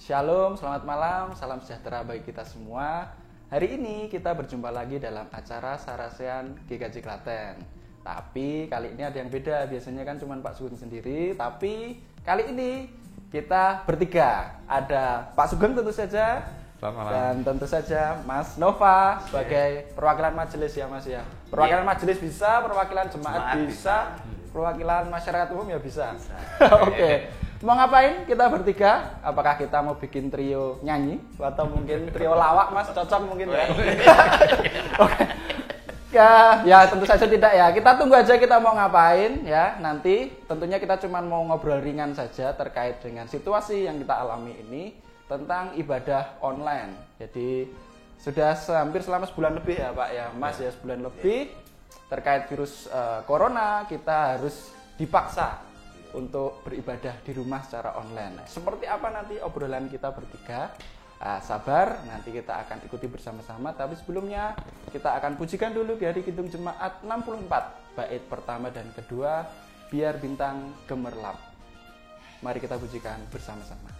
Shalom, selamat malam, salam sejahtera bagi kita semua. Hari ini kita berjumpa lagi dalam acara Sarasean GKJ Klaten. Tapi kali ini ada yang beda, biasanya kan cuma Pak Sugeng sendiri. Tapi kali ini kita bertiga. Ada Pak Sugeng tentu saja, dan tentu saja Mas Nova sebagai perwakilan majelis ya Mas ya. Perwakilan majelis bisa, perwakilan jemaat bisa, perwakilan masyarakat umum ya bisa. Oke. Mau ngapain kita bertiga? Apakah kita mau bikin trio nyanyi atau mungkin trio lawak Mas? Cocok mungkin ya. Oke. Ya tentu saja tidak ya. Kita tunggu aja kita mau ngapain ya. Nanti tentunya kita cuma mau ngobrol ringan saja terkait dengan situasi yang kita alami ini tentang ibadah online. Jadi sudah hampir selama sebulan lebih ya Pak ya Mas ya, sebulan lebih terkait virus corona kita harus dipaksa untuk beribadah di rumah secara online. Seperti apa nanti obrolan kita bertiga? Sabar, nanti kita akan ikuti bersama-sama. Tapi sebelumnya kita akan pujikan dulu dari Kidung Jemaat 64 bait pertama dan kedua, Biar Bintang Gemerlap. Mari kita pujikan bersama-sama.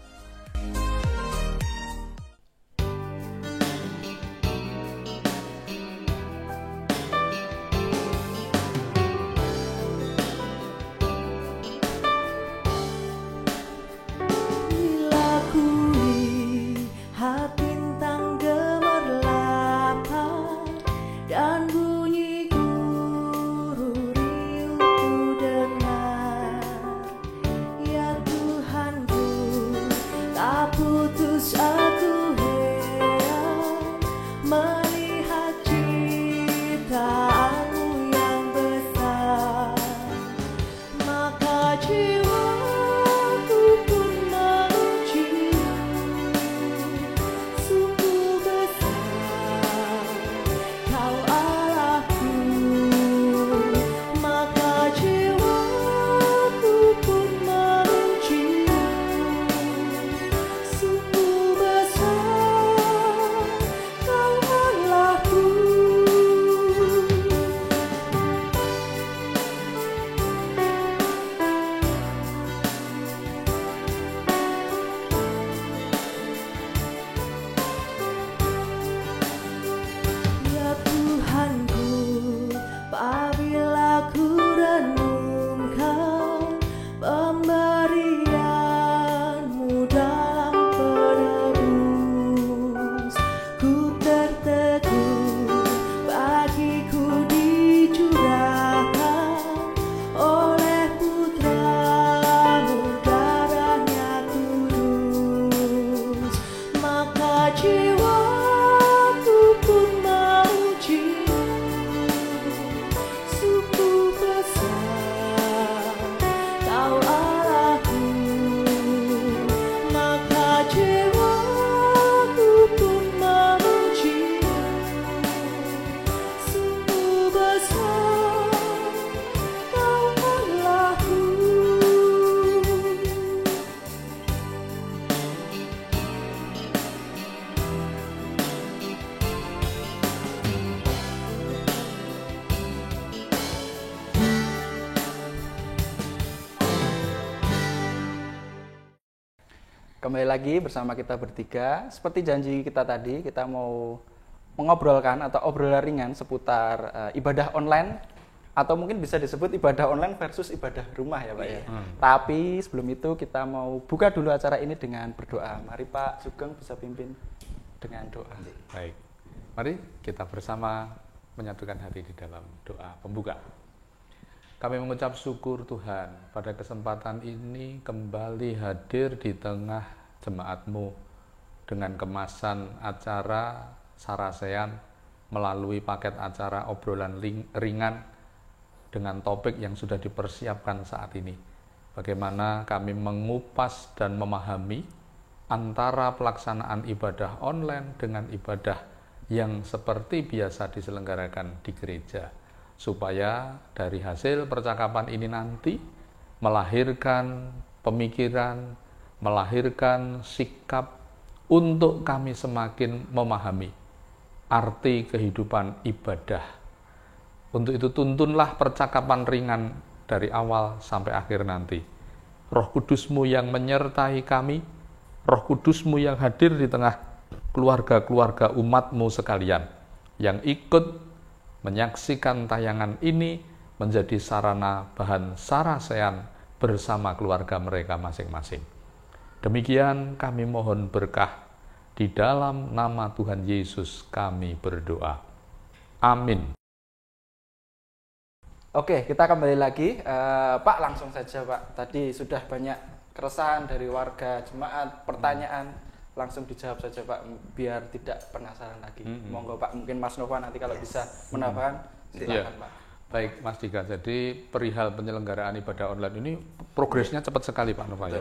Kembali lagi bersama kita bertiga. Seperti janji kita tadi, kita mau mengobrolkan atau obrolan ringan seputar ibadah online atau mungkin bisa disebut ibadah online versus ibadah rumah ya Pak ya. Tapi sebelum itu kita mau buka dulu acara ini dengan berdoa. Mari Pak Sugeng bisa pimpin dengan doa. Baik, mari kita bersama menyatukan hati di dalam doa pembuka. Kami mengucap syukur Tuhan pada kesempatan ini kembali hadir di tengah jemaat-Mu dengan kemasan acara Sarasean melalui paket acara obrolan ringan dengan topik yang sudah dipersiapkan saat ini. Bagaimana kami mengupas dan memahami antara pelaksanaan ibadah online dengan ibadah yang seperti biasa diselenggarakan di gereja. Supaya dari hasil percakapan ini nanti melahirkan pemikiran, melahirkan sikap untuk kami semakin memahami arti kehidupan ibadah. Untuk itu tuntunlah percakapan ringan dari awal sampai akhir nanti. Roh Kudus-Mu yang menyertai kami, Roh Kudus-Mu yang hadir di tengah keluarga-keluarga umat-Mu sekalian, yang ikut menyaksikan tayangan ini menjadi sarana bahan sarasean bersama keluarga mereka masing-masing. Demikian kami mohon berkah. Di dalam nama Tuhan Yesus kami berdoa. Amin. Oke, kita kembali lagi. Pak, langsung saja Pak. Tadi sudah banyak keresahan dari warga jemaat, pertanyaan, langsung dijawab saja Pak, biar tidak penasaran lagi. Monggo Pak, mungkin Mas Nova nanti kalau bisa menambahkan, silakan Pak. Baik Mas Dika, jadi perihal penyelenggaraan ibadah online ini progresnya cepat sekali Pak Nova ya.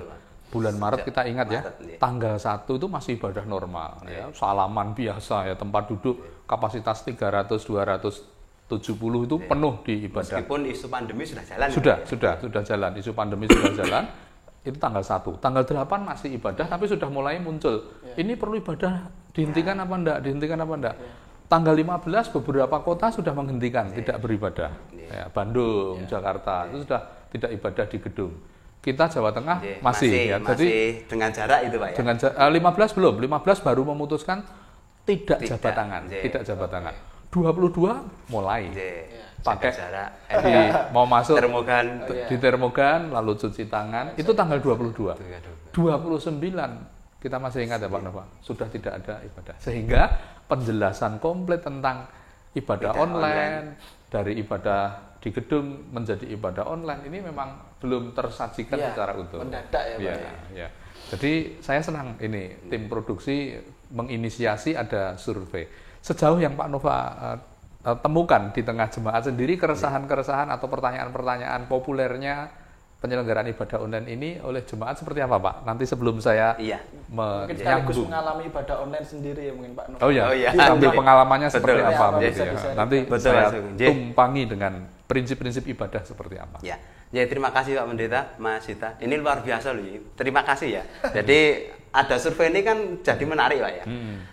Bulan Maret kita ingat ya, tanggal 1 itu masih ibadah normal ya, salaman biasa ya, tempat duduk kapasitas 300-270 itu penuh di ibadah. Meskipun isu pandemi sudah jalan. Sudah jalan, isu pandemi sudah jalan. Itu tanggal 1. Tanggal 8 masih ibadah, tapi sudah mulai muncul. Ini perlu ibadah dihentikan apa enggak? Dihentikan apa enggak? Tanggal 15 beberapa kota sudah menghentikan tidak beribadah. Ya, Bandung, Jakarta itu sudah tidak ibadah di gedung. Kita Jawa Tengah masih ya. Jadi dengan jarak itu Pak ya. Dengan 15 belum, 15 baru memutuskan tidak jabat tangan, tidak jabat tangan. 22 mulai. Pakai jarak, mau masuk termogan, di termogan lalu cuci tangan, itu tanggal 22. 29 kita masih ingat ya Pak Nova, sudah tidak ada ibadah, sehingga penjelasan komplit tentang ibadah online dari ibadah di gedung menjadi ibadah online ini memang belum tersajikan secara utuh. Mendadak ya Pak ya. Jadi saya senang ini tim produksi menginisiasi ada survei. Sejauh yang Pak Nova temukan di tengah jemaat sendiri keresahan-keresahan atau pertanyaan-pertanyaan populernya penyelenggaraan ibadah online ini oleh jemaat seperti apa Pak? Nanti sebelum saya mungkin sekaligus mengalami ibadah online sendiri ya mungkin Pak Nova. Oh iya, sambil pengalamannya seperti apa gitu ya. Nanti saya tumpangi dengan prinsip-prinsip ibadah seperti apa. Ya, terima kasih Pak Pendeta, Mas Sita. Ini luar biasa loh. Terima kasih ya. Jadi ada survei ini kan jadi menarik Pak ya.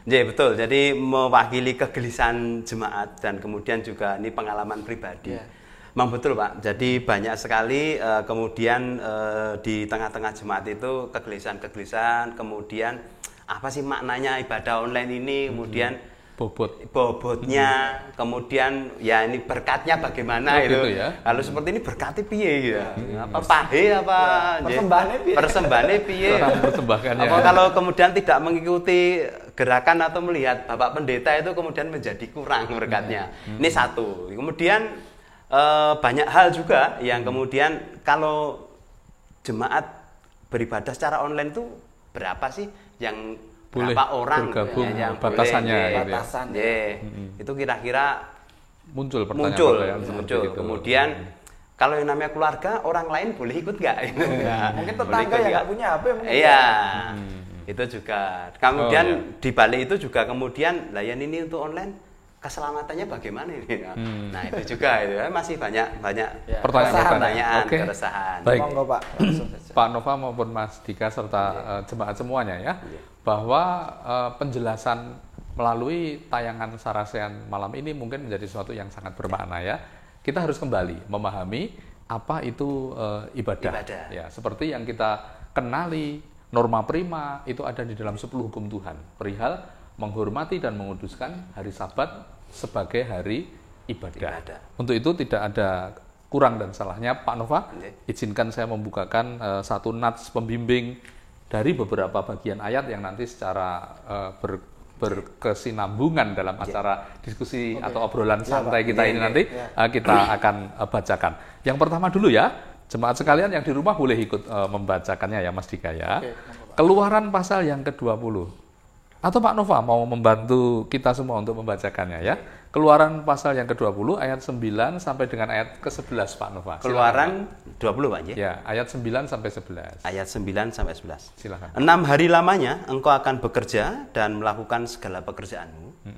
Ya betul. Jadi mewakili kegelisahan jemaat dan kemudian juga ini pengalaman pribadi. Memang betul Pak. Jadi banyak sekali kemudian di tengah-tengah jemaat itu kegelisahan-kegelisahan. Kemudian apa sih maknanya ibadah online ini? Kemudian bobotnya, kemudian ya ini berkatnya bagaimana gitu ya. Kalau seperti ini berkatnya piye gitu. Apa pahe apa persembahannya piye. Apa kalau kemudian tidak mengikuti gerakan atau melihat Bapak Pendeta itu kemudian menjadi kurang berkatnya. Ini satu. Kemudian banyak hal juga yang kemudian kalau jemaat beribadah secara online itu berapa sih yang berapa orang yang batasannya itu kira-kira muncul pertanyaan muncul. Kemudian kalau yang namanya keluarga, orang lain boleh ikut nggak? Mungkin tetangga yang nggak punya HP mungkin. Iya, itu juga. Kemudian di balik itu juga kemudian layan ini untuk online keselamatannya bagaimana ini? Nah itu juga itu masih banyak pertanyaan, keresahan. Baik, monggo Pak. Pak Nova maupun Mas Dika serta jemaat semuanya ya. Bahwa penjelasan melalui tayangan Sarasean malam ini mungkin menjadi sesuatu yang sangat bermakna ya. Kita harus kembali memahami apa itu ibadah. Ya, seperti yang kita kenali norma prima itu ada di dalam 10 hukum Tuhan. Perihal menghormati dan menguduskan hari Sabat sebagai hari ibadah. Untuk itu tidak ada kurang dan salahnya Pak Nova. Izinkan saya membukakan satu nats pembimbing dari beberapa bagian ayat yang nanti secara berkesinambungan dalam acara diskusi atau obrolan santai kita ini nanti kita akan bacakan. Yang pertama dulu ya, jemaat sekalian yang di rumah boleh ikut membacakannya ya Mas Dika ya. Keluaran pasal yang ke-20. Atau Pak Nova mau membantu kita semua untuk membacakannya ya. Keluaran pasal yang ke-20 ayat 9 sampai dengan ayat ke-11 Pak Nova. Keluaran 20 Pak J. Ya, ayat 9 sampai 11. Ayat 9 sampai 11. Silakan. 6 hari lamanya engkau akan bekerja dan melakukan segala pekerjaanmu.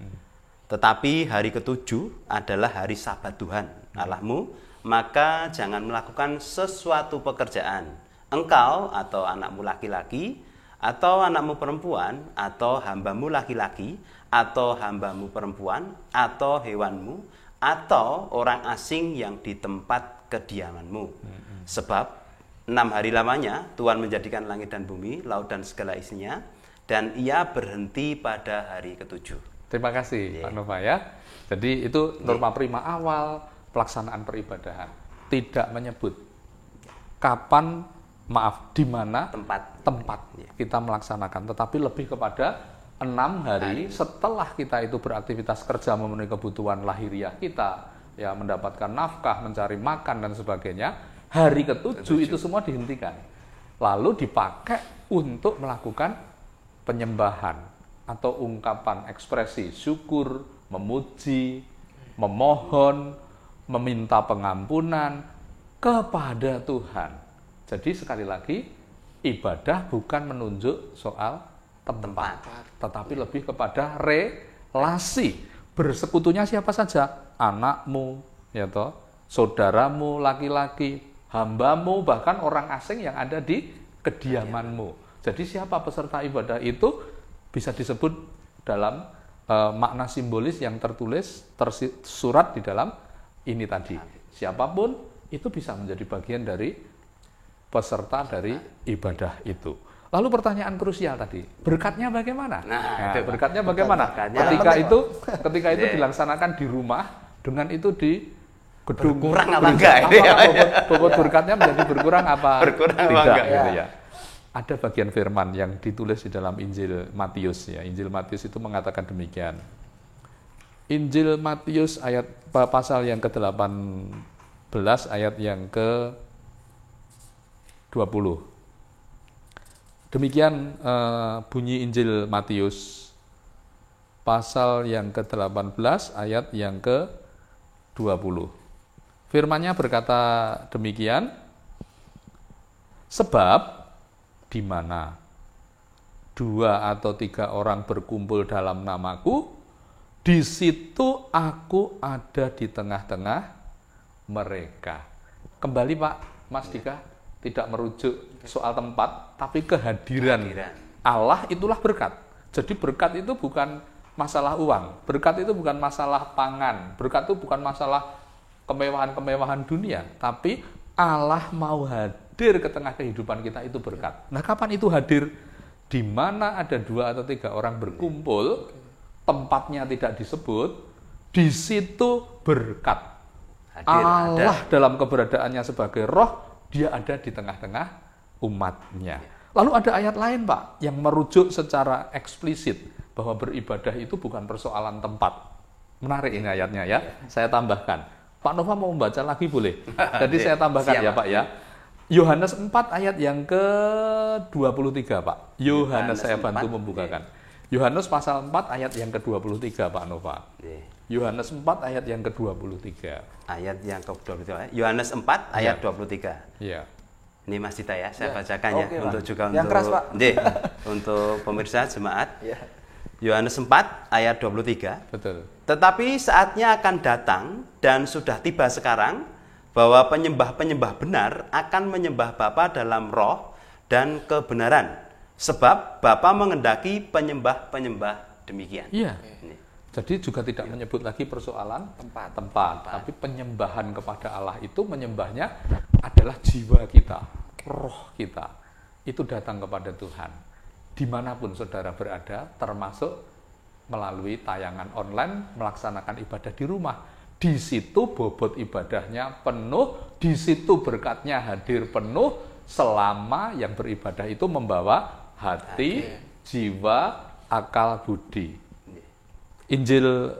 Tetapi hari ke-7 adalah hari Sabat Tuhan Allahmu, maka jangan melakukan sesuatu pekerjaan. Engkau atau anakmu laki-laki atau anakmu perempuan, atau hambamu laki-laki, atau hambamu perempuan, atau hewanmu, atau orang asing yang di tempat kediamanmu. Sebab 6 hari lamanya Tuhan menjadikan langit dan bumi, laut dan segala isinya, dan ia berhenti pada hari ke-7. Terima kasih Pak Nova ya. Jadi itu norma prima awal pelaksanaan peribadahan. Tidak menyebut kapan, di mana tempat kita melaksanakan, tetapi lebih kepada 6 hari setelah kita itu beraktivitas kerja memenuhi kebutuhan lahiriah kita, ya mendapatkan nafkah, mencari makan dan sebagainya. Hari ke-7 itu semua dihentikan, lalu dipakai untuk melakukan penyembahan atau ungkapan ekspresi syukur, memuji, memohon, meminta pengampunan kepada Tuhan. Jadi sekali lagi, ibadah bukan menunjuk soal tempat, tetapi lebih kepada relasi. Bersekutunya siapa saja? Anakmu, ya toh, saudaramu laki-laki, hambamu, bahkan orang asing yang ada di kediamanmu. Jadi siapa peserta ibadah itu bisa disebut dalam makna simbolis yang tersurat di dalam ini tadi. Siapapun itu bisa menjadi bagian dari peserta dari ibadah itu. Lalu pertanyaan krusial tadi, berkatnya bagaimana? Berkatnya bagaimana? Ketika itu dilaksanakan di rumah, dengan itu di gedung, berkurang apa enggak? Bobot berkatnya menjadi berkurang apa berkurang tidak? Apa gitu ya. Ada bagian firman yang ditulis di dalam Injil Matius ya. Injil Matius itu mengatakan demikian. Injil Matius ayat pasal yang ke-18 ayat yang ke-20. Demikian bunyi Injil Matius pasal yang ke-18 ayat yang ke-20. Firman-Nya berkata demikian, sebab di mana 2 atau 3 orang berkumpul dalam namaku, di situ aku ada di tengah-tengah mereka. Kembali Pak, Mas Dika, tidak merujuk soal tempat, tapi kehadiran Allah itulah berkat. Jadi berkat itu bukan masalah uang, berkat itu bukan masalah pangan, berkat itu bukan masalah kemewahan-kemewahan dunia, tapi Allah mau hadir ke tengah kehidupan kita, itu berkat. Nah, kapan itu hadir? Di mana ada 2 atau 3 orang berkumpul, tempatnya tidak disebut, di situ berkat. Allah dalam keberadaannya sebagai roh, dia ada di tengah-tengah umatnya. Lalu ada ayat lain Pak, yang merujuk secara eksplisit bahwa beribadah itu bukan persoalan tempat. Menarik ini ayatnya ya, saya tambahkan. Pak Nova mau membaca lagi boleh? Jadi saya tambahkan ya Pak ya. Yohanes 4 ayat yang ke-23 Pak. Yohanes saya bantu membukakan. Yohanes pasal 4 ayat yang ke-23 Pak Nova. Yohanes 4 ayat yang ke-23. Ayat yang ke-23. Yohanes 4 ayat 23. Iya. Ini Mas Dita ya, saya bacakan ya. Pak. Untuk juga yang untuk keras, Pak. Untuk pemirsa jemaat. Ya. Yohanes 4 ayat 23. Betul. Tetapi saatnya akan datang dan sudah tiba sekarang bahwa penyembah-penyembah benar akan menyembah Bapa dalam roh dan kebenaran. Sebab Bapa mengendaki penyembah-penyembah demikian. Iya. Jadi juga tidak menyebut lagi persoalan tempat, tapi penyembahan kepada Allah itu menyembahnya adalah jiwa kita, roh kita. Itu datang kepada Tuhan. Dimanapun saudara berada, termasuk melalui tayangan online, melaksanakan ibadah di rumah. Di situ bobot ibadahnya penuh, di situ berkatnya hadir penuh, selama yang beribadah itu membawa hati, jiwa, akal, budi. Injil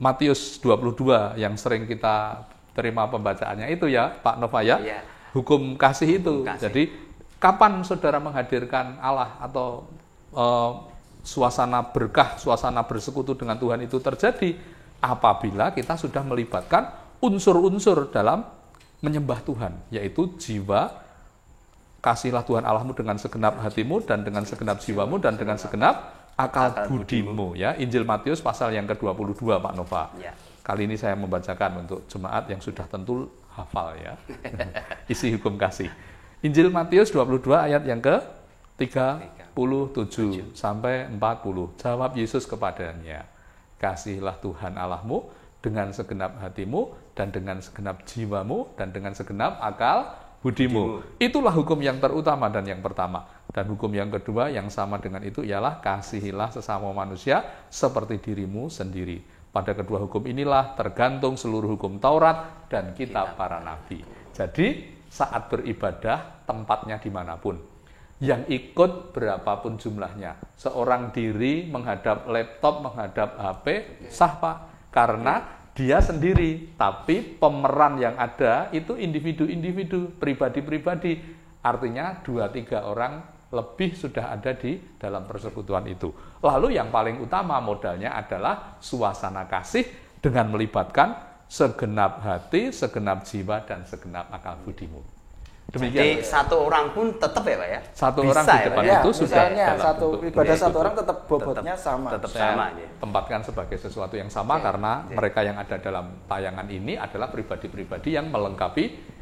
Matius 22 yang sering kita terima pembacaannya itu ya, Pak Nova ya, hukum kasih itu. Jadi kapan saudara menghadirkan Allah atau suasana berkah, suasana bersekutu dengan Tuhan itu terjadi apabila kita sudah melibatkan unsur-unsur dalam menyembah Tuhan, yaitu jiwa, kasihlah Tuhan Allahmu dengan segenap hatimu dan dengan segenap jiwamu dan dengan segenap akal budimu. Ya, Injil Matius pasal yang ke-22 Pak Nova. Ya. Kali ini saya membacakan untuk jemaat yang sudah tentu hafal ya. Isi hukum kasih. Injil Matius 22 ayat yang ke-37 sampai 40. Jawab Yesus kepadanya, kasihilah Tuhan Allahmu dengan segenap hatimu dan dengan segenap jiwamu dan dengan segenap akal budimu. Itulah hukum yang terutama dan yang pertama. Dan hukum yang kedua yang sama dengan itu ialah kasihilah sesama manusia seperti dirimu sendiri. Pada kedua hukum inilah tergantung seluruh hukum Taurat dan kitab para nabi. Jadi saat beribadah tempatnya dimanapun. Yang ikut berapapun jumlahnya. Seorang diri menghadap laptop, menghadap HP, sah Pak. Karena dia sendiri, tapi pemeran yang ada itu individu-individu, pribadi-pribadi. Artinya 2-3 orang lebih sudah ada di dalam persekutuan itu. Lalu yang paling utama modalnya adalah suasana kasih dengan melibatkan segenap hati, segenap jiwa, dan segenap akal budimu. Demikian. Jadi satu orang pun tetap ya Pak ya? Satu bisa, orang di depan ya, itu sudah satu ibadah satu orang tetap bobotnya sama. Tetap sama. Ya. Tempatkan sebagai sesuatu yang sama karena mereka yang ada dalam tayangan ini adalah pribadi-pribadi yang melengkapi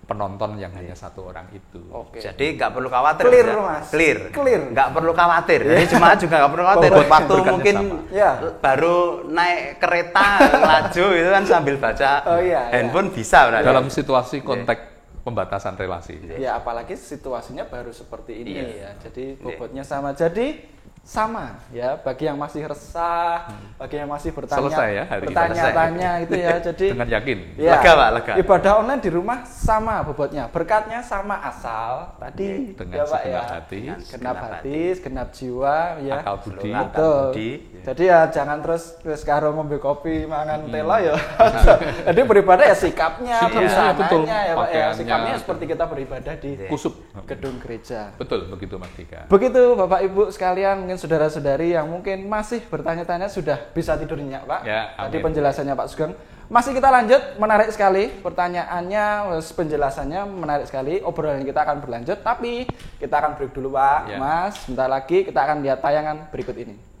penonton yang hanya satu orang itu. Jadi nggak perlu khawatir. Clear, Mas. Clear. Nggak perlu khawatir. Jadi jemaat juga nggak perlu khawatir. Waktu mungkin baru naik kereta laju itu kan sambil baca handphone bisa. Dalam situasi konteks pembatasan relasi. Ya apalagi situasinya baru seperti ini ya. Jadi bobotnya sama. Jadi sama ya bagi yang masih resah, bagi yang masih bertanya-tanya itu ya. Jadi dengan yakin. Ya, lega Pak, lega. Ibadah online di rumah sama bobotnya, berkatnya sama asal tadi dengan segenap hati, segenap jiwa ya. Akal budi. Jadi ya jangan terus karo ngombe kopi mangan tela ya. Jadi beribadah ya sikapnya, usahananya ya Pak ya. Sikapnya seperti kita beribadah di kusuk gedung gereja. Betul begitu Mas Dika. Begitu Bapak Ibu sekalian, mungkin saudara-saudari yang mungkin masih bertanya-tanya sudah bisa tidur nyenyak Pak. Ya, tadi penjelasannya Pak Sugeng. Masih kita lanjut, menarik sekali pertanyaannya, penjelasannya menarik sekali. Obrolan kita akan berlanjut, tapi kita akan break dulu Pak. Mas, sebentar lagi kita akan lihat tayangan berikut ini.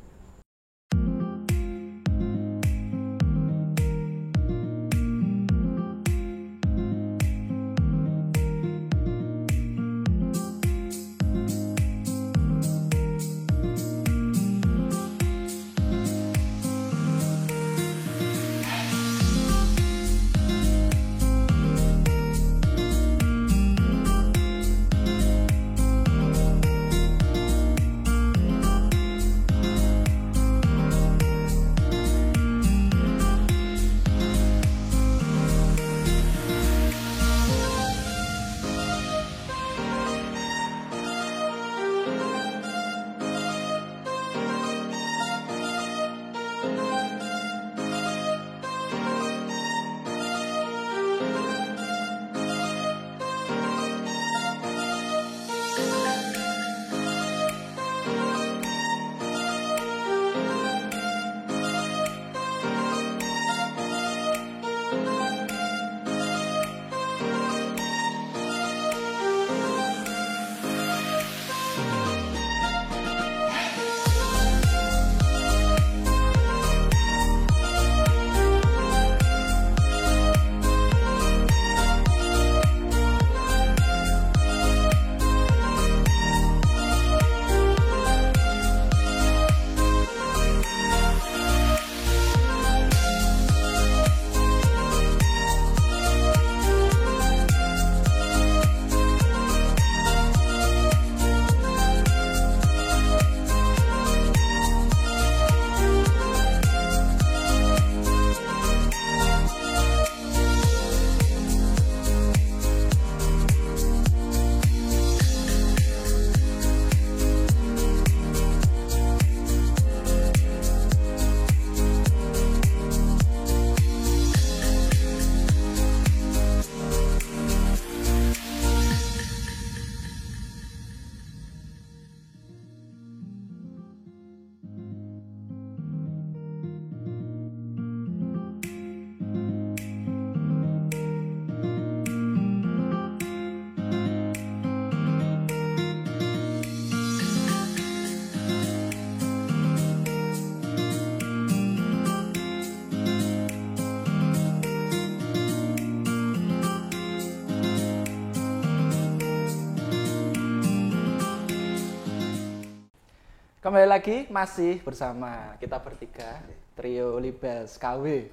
Kembali lagi masih bersama kita bertiga, trio Libels KW.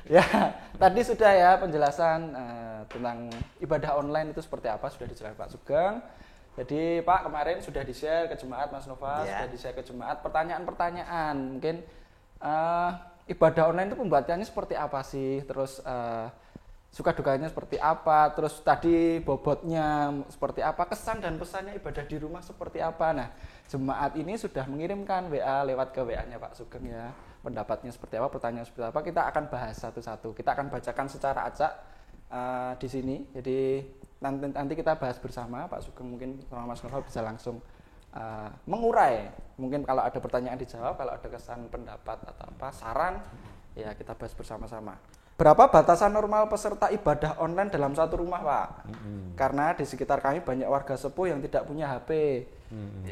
Ya, tadi sudah ya penjelasan tentang ibadah online itu seperti apa sudah dijelaskan Pak Sugeng. Jadi Pak kemarin sudah di-share ke jemaat, Mas Nova sudah di-share ke jemaat pertanyaan-pertanyaan. Mungkin ibadah online itu pembuatannya seperti apa sih? Terus suka dukanya seperti apa, terus tadi bobotnya seperti apa, kesan dan pesannya ibadah di rumah seperti apa. Nah, jemaat ini sudah mengirimkan WA lewat ke WA-nya Pak Sugeng ya, pendapatnya seperti apa, pertanyaan seperti apa, kita akan bahas satu-satu, kita akan bacakan secara acak di sini. Jadi nanti kita bahas bersama, Pak Sugeng mungkin sama Mas Nova bisa langsung mengurai, mungkin kalau ada pertanyaan dijawab, kalau ada kesan pendapat atau apa, saran, ya kita bahas bersama-sama. Berapa batasan normal peserta ibadah online dalam satu rumah, Pak? Karena di sekitar kami banyak warga sepuh yang tidak punya HP.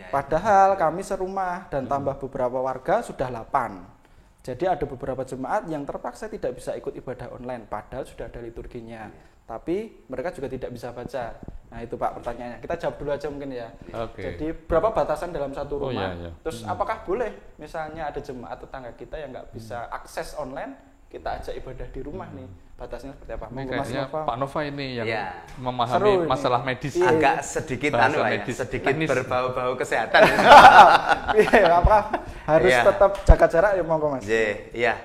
Padahal kami serumah dan tambah beberapa warga sudah 8. Jadi ada beberapa jemaat yang terpaksa tidak bisa ikut ibadah online, padahal sudah ada liturginya. Tapi mereka juga tidak bisa baca. Nah itu Pak pertanyaannya. Kita jawab dulu aja mungkin ya. Jadi berapa batasan dalam satu rumah? Terus apakah boleh misalnya ada jemaat tetangga kita yang nggak bisa akses online, kita ajak ibadah di rumah nih, batasnya seperti apa? Kayaknya Pak Nova ini yang memahami masalah medis. Agak sedikit sedikit berbau-bau kesehatan. Iya, apa harus tetap jaga jarak ya monggo Mas. Iya.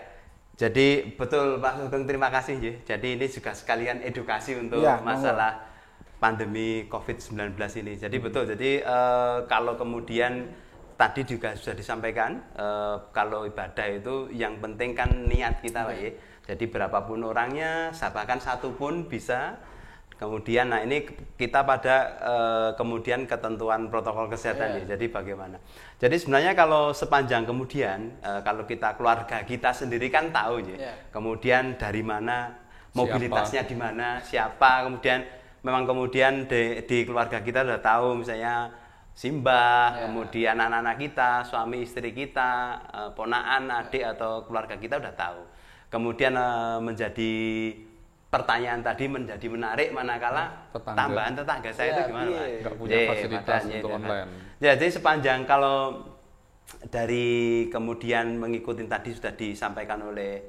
Jadi betul Pak Sugeng, terima kasih ya. Jadi ini juga sekalian edukasi untuk masalah pandemi COVID-19 ini. Jadi betul. Jadi kalau kemudian tadi juga sudah disampaikan, kalau ibadah itu yang penting kan niat kita Pak ya. Jadi berapapun orangnya, bahkan satu pun bisa. Kemudian nah ini kita pada kemudian ketentuan protokol kesehatan ya. Jadi bagaimana? Jadi sebenarnya kalau sepanjang kemudian kalau kita keluarga kita sendiri kan tahu ya. Kemudian dari mana, mobilitasnya di mana, siapa, kemudian memang kemudian di keluarga kita sudah tahu misalnya simbah, kemudian anak-anak kita, suami istri kita, ponaan, adik atau keluarga kita udah tahu. Kemudian menjadi pertanyaan tadi menjadi menarik manakala tambahan tetangga saya itu gimana Pak? Nggak punya fasilitas untuk online. Jadi sepanjang kalau dari kemudian mengikuti tadi sudah disampaikan oleh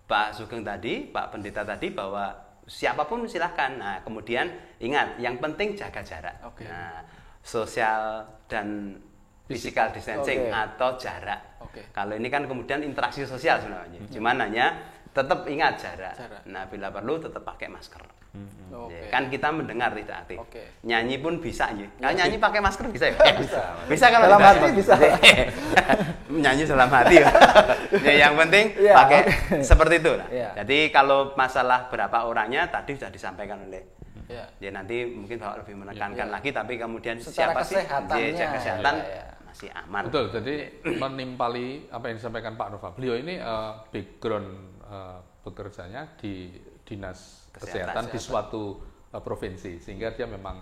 Pak Sugeng tadi, Pak Pendeta tadi bahwa siapapun silahkan. Nah kemudian ingat yang penting jaga jarak. Nah, social dan physical distancing atau jarak. Kalau ini kan kemudian interaksi sosial sebenarnya. Cuman hanya tetap ingat jarak. Nah, bila perlu tetap pakai masker. Kan kita mendengar tidak aktif. Nyanyi pun bisa ya. Kalau nyanyi pakai masker bisa ya? Bisa kalau dalam hati bisa. Nyanyi dalam hati. Ya, yang penting pakai seperti itu lah. Jadi kalau masalah berapa orangnya tadi sudah disampaikan oleh ya nanti mungkin Bapak lebih menekankan lagi, tapi kemudian secara siapa sih jaga kesehatan masih aman. Betul, jadi menimpali apa yang disampaikan Pak Nova. Beliau ini background bekerjanya di dinas kesehatan di suatu provinsi, sehingga dia memang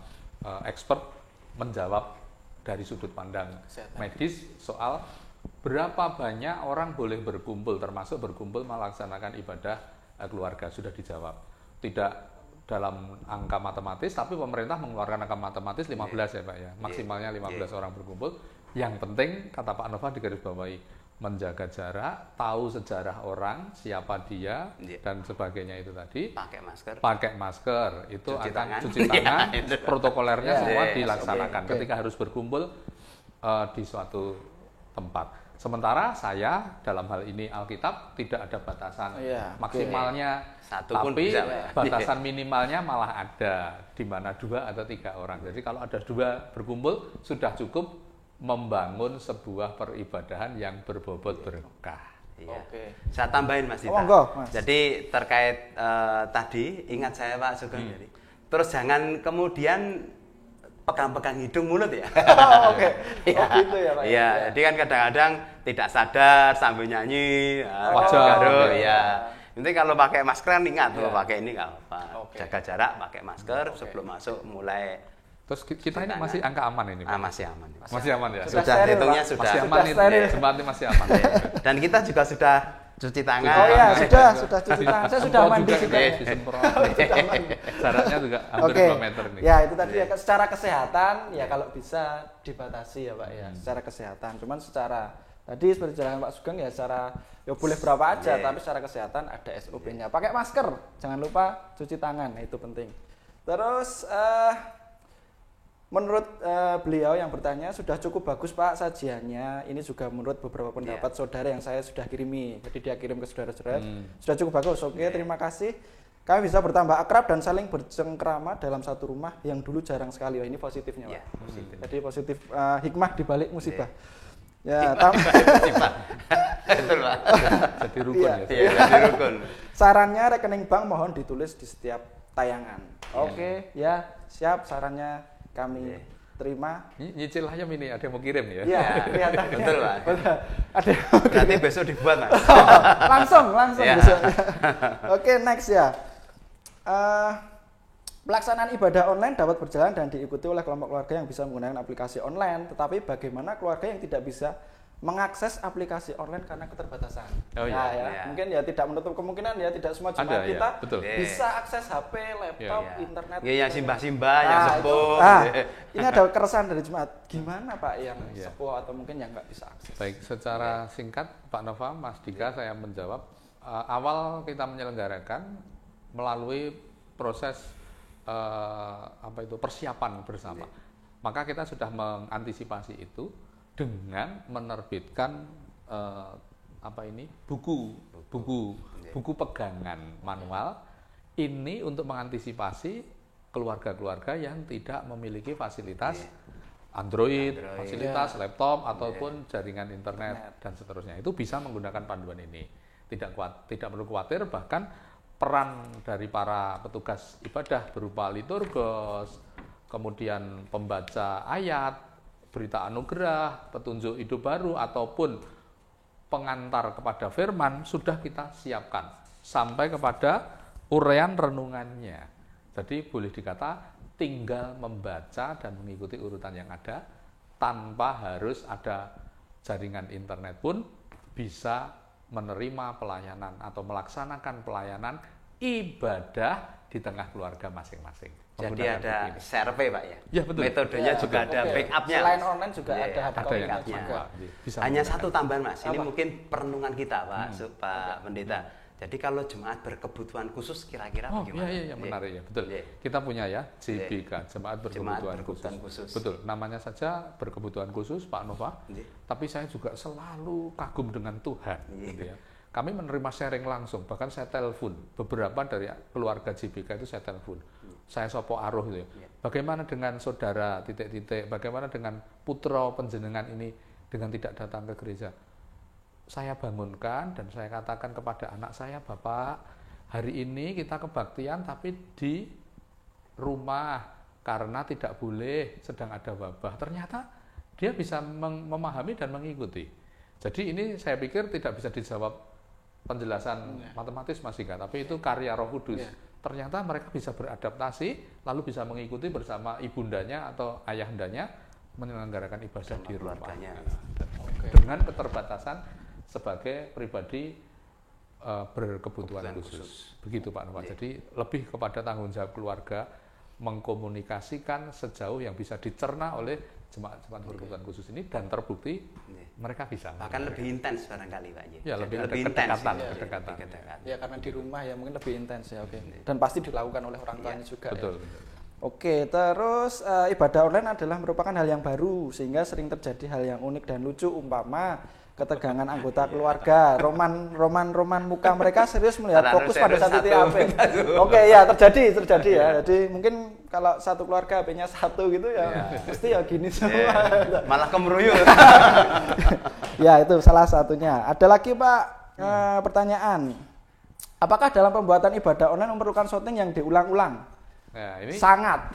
expert menjawab dari sudut pandang medis soal berapa banyak orang boleh berkumpul, termasuk berkumpul melaksanakan ibadah keluarga, sudah dijawab. Tidak dalam angka matematis, tapi pemerintah mengeluarkan angka matematis 15 ya Pak ya, maksimalnya 15 orang berkumpul. Yang penting kata Pak Nova digarisbawahi menjaga jarak, tahu sejarah orang, siapa dia dan sebagainya itu tadi. Pakai masker, itu cuci tangan, protokolernya semua dilaksanakan ketika harus berkumpul di suatu tempat. Sementara saya dalam hal ini Alkitab tidak ada batasan maksimalnya, tapi batasan minimalnya malah ada, di mana 2 atau 3 orang. Jadi kalau ada 2 berkumpul sudah cukup membangun sebuah peribadahan yang berbobot berkah. Saya tambahin Mas Dita. Jadi terkait tadi ingat saya Pak Sugeng. Terus jangan kemudian pegang-pegang hidung mulut ya. Gitu ya Pak. Iya, jadi kan kadang-kadang tidak sadar sambil nyanyi, wajar. Nanti kalau pakai masker kan ingat tuh pakai ini nggak apa. Jaga jarak, pakai masker sebelum masuk mulai. Terus kita ini masih angka aman ini Pak? Masih aman. Masih aman ya. Sudah hitungnya sudah. Masih aman ini. Jemaat ini masih aman. Dan kita juga sudah cuci tangan. Oh ya, sudah cuci tangan. Saya sudah mandi juga. Jaraknya juga hampir 2 meter nih. Ya, itu tadi ya secara kesehatan ya kalau bisa dibatasi ya Pak ya, secara kesehatan. Cuman secara tadi seperti jalan Pak Sugeng ya secara ya boleh berapa aja, tapi secara kesehatan ada SOP-nya. Pakai masker, jangan lupa cuci tangan, itu penting. Terus menurut beliau yang bertanya, sudah cukup bagus Pak sajiannya. Ini juga menurut beberapa pendapat saudara yang saya sudah kirimi. Jadi dia kirim ke saudara-saudara. Sudah cukup bagus. Oke, terima kasih. Kami bisa bertambah akrab dan saling bercengkrama dalam satu rumah yang dulu jarang sekali. Oh, ini positifnya Pak. Positif. Jadi positif hikmah di balik musibah. Ya, betul Pak. Jadi rukun ya. Jadi rukun. Sarannya rekening bank mohon ditulis di setiap tayangan. Oke, ya siap sarannya. Kami terima. Nyicil ayam ini ada yang mau kirim ya? Iya, kelihatannya. Betul, Pak. Ada. Berarti besok dibuat, Mas. langsung besok. Oke, next ya. Pelaksanaan ibadah online dapat berjalan dan diikuti oleh kelompok keluarga yang bisa menggunakan aplikasi online, tetapi bagaimana keluarga yang tidak bisa mengakses aplikasi online karena keterbatasan? Mungkin ya tidak menutup kemungkinan ya tidak semua jemaat kita bisa akses HP, laptop, internet. Ya, yang simbah-simbah, yang sepuh. Ini ada keresahan dari jemaat. Gimana Pak yang sepuh atau mungkin yang nggak bisa akses? Baik, secara singkat Pak Nova, Mas Dika, saya menjawab. Awal kita menyelenggarakan melalui proses persiapan bersama. Maka kita sudah mengantisipasi itu dengan menerbitkan buku pegangan manual ini untuk mengantisipasi keluarga-keluarga yang tidak memiliki fasilitas Android, fasilitas laptop ataupun jaringan internet dan seterusnya. Itu bisa menggunakan panduan ini. Tidak perlu khawatir, bahkan peran dari para petugas ibadah berupa liturgos, kemudian pembaca ayat, berita anugerah, petunjuk hidup baru, ataupun pengantar kepada firman sudah kita siapkan sampai kepada uraian renungannya. Jadi boleh dikata tinggal membaca dan mengikuti urutan yang ada tanpa harus ada jaringan internet pun bisa menerima pelayanan atau melaksanakan pelayanan ibadah di tengah keluarga masing-masing. Jadi ada survei Pak ya? Ya betul. Metodenya juga ada backupnya. Selain online juga ada backupnya. Hanya satu tambahan Mas, ini mungkin perenungan kita Pak Pendeta. Jadi kalau jemaat berkebutuhan khusus kira-kira bagaimana? Iya, menarik ya, betul. Kita punya ya, JBK, Jemaat Berkebutuhan Khusus. Betul, namanya saja berkebutuhan khusus Pak Nova. Tapi saya juga selalu kagum dengan Tuhan. Gitu ya. Kami menerima sharing langsung, bahkan saya telepon beberapa dari keluarga JBK itu saya telepon. Saya sopo aruh gitu ya. Bagaimana dengan saudara titik-titik, bagaimana dengan putra penjenengan ini dengan tidak datang ke gereja? Saya bangunkan dan saya katakan kepada anak saya, Bapak, hari ini kita kebaktian tapi di rumah karena tidak boleh sedang ada wabah. Ternyata dia bisa memahami dan mengikuti. Jadi ini saya pikir tidak bisa dijawab penjelasan matematis Mas Dika, tapi itu karya Roh Kudus. Ternyata mereka bisa beradaptasi, lalu bisa mengikuti bersama ibundanya atau ayahandanya menyelenggarakan ibadah di rumah. Dengan keterbatasan sebagai pribadi berkebutuhan khusus. Begitu Pak Nova. Jadi lebih kepada tanggung jawab keluarga mengkomunikasikan sejauh yang bisa dicerna oleh jemaat-jemaat berkebutuhan khusus ini dan terbukti mereka bisa. Bahkan lebih intens barangkali Pak. Ya, lebih intens. Kedekatan. Ya karena di rumah ya mungkin lebih intens ya. Dan pasti dilakukan oleh orang tuanya juga. Betul. Oke, terus ibadah online adalah merupakan hal yang baru sehingga sering terjadi hal yang unik dan lucu, umpama ketegangan anggota keluarga, roman muka mereka serius melihat fokus pada satu titik HP. Oke, ya terjadi ya. Jadi mungkin kalau satu keluarga HP-nya satu gitu ya, pasti ya gini semua. Malah kemeruyuk. Ya itu salah satunya. Ada lagi Pak pertanyaan. Apakah dalam pembuatan ibadah online memerlukan syuting yang diulang-ulang? Nah, ini sangat.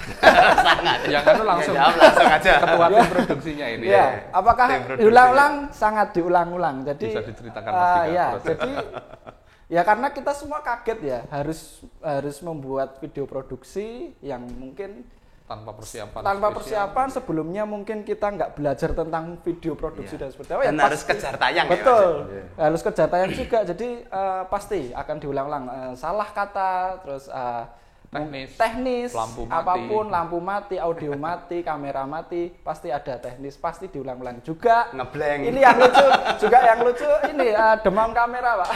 Yang itu langsung aja. Ketua tim produksinya ini. Ya. Apakah diulang-ulang? Sangat diulang-ulang. Jadi bisa diceritakan Mas Dika. Jadi ya karena kita semua kaget ya, harus membuat video produksi yang mungkin tanpa persiapan sebelumnya mungkin kita nggak belajar tentang video produksi dan seperti apa dan harus kejar tayang. Betul, harus kejar tayang juga. Jadi pasti akan diulang-ulang, salah kata, terus teknis lampu mati, audio mati, kamera mati, pasti ada teknis, pasti diulang-ulang juga. Ngeblank. Ini yang lucu, juga yang lucu ini demam kamera, Pak.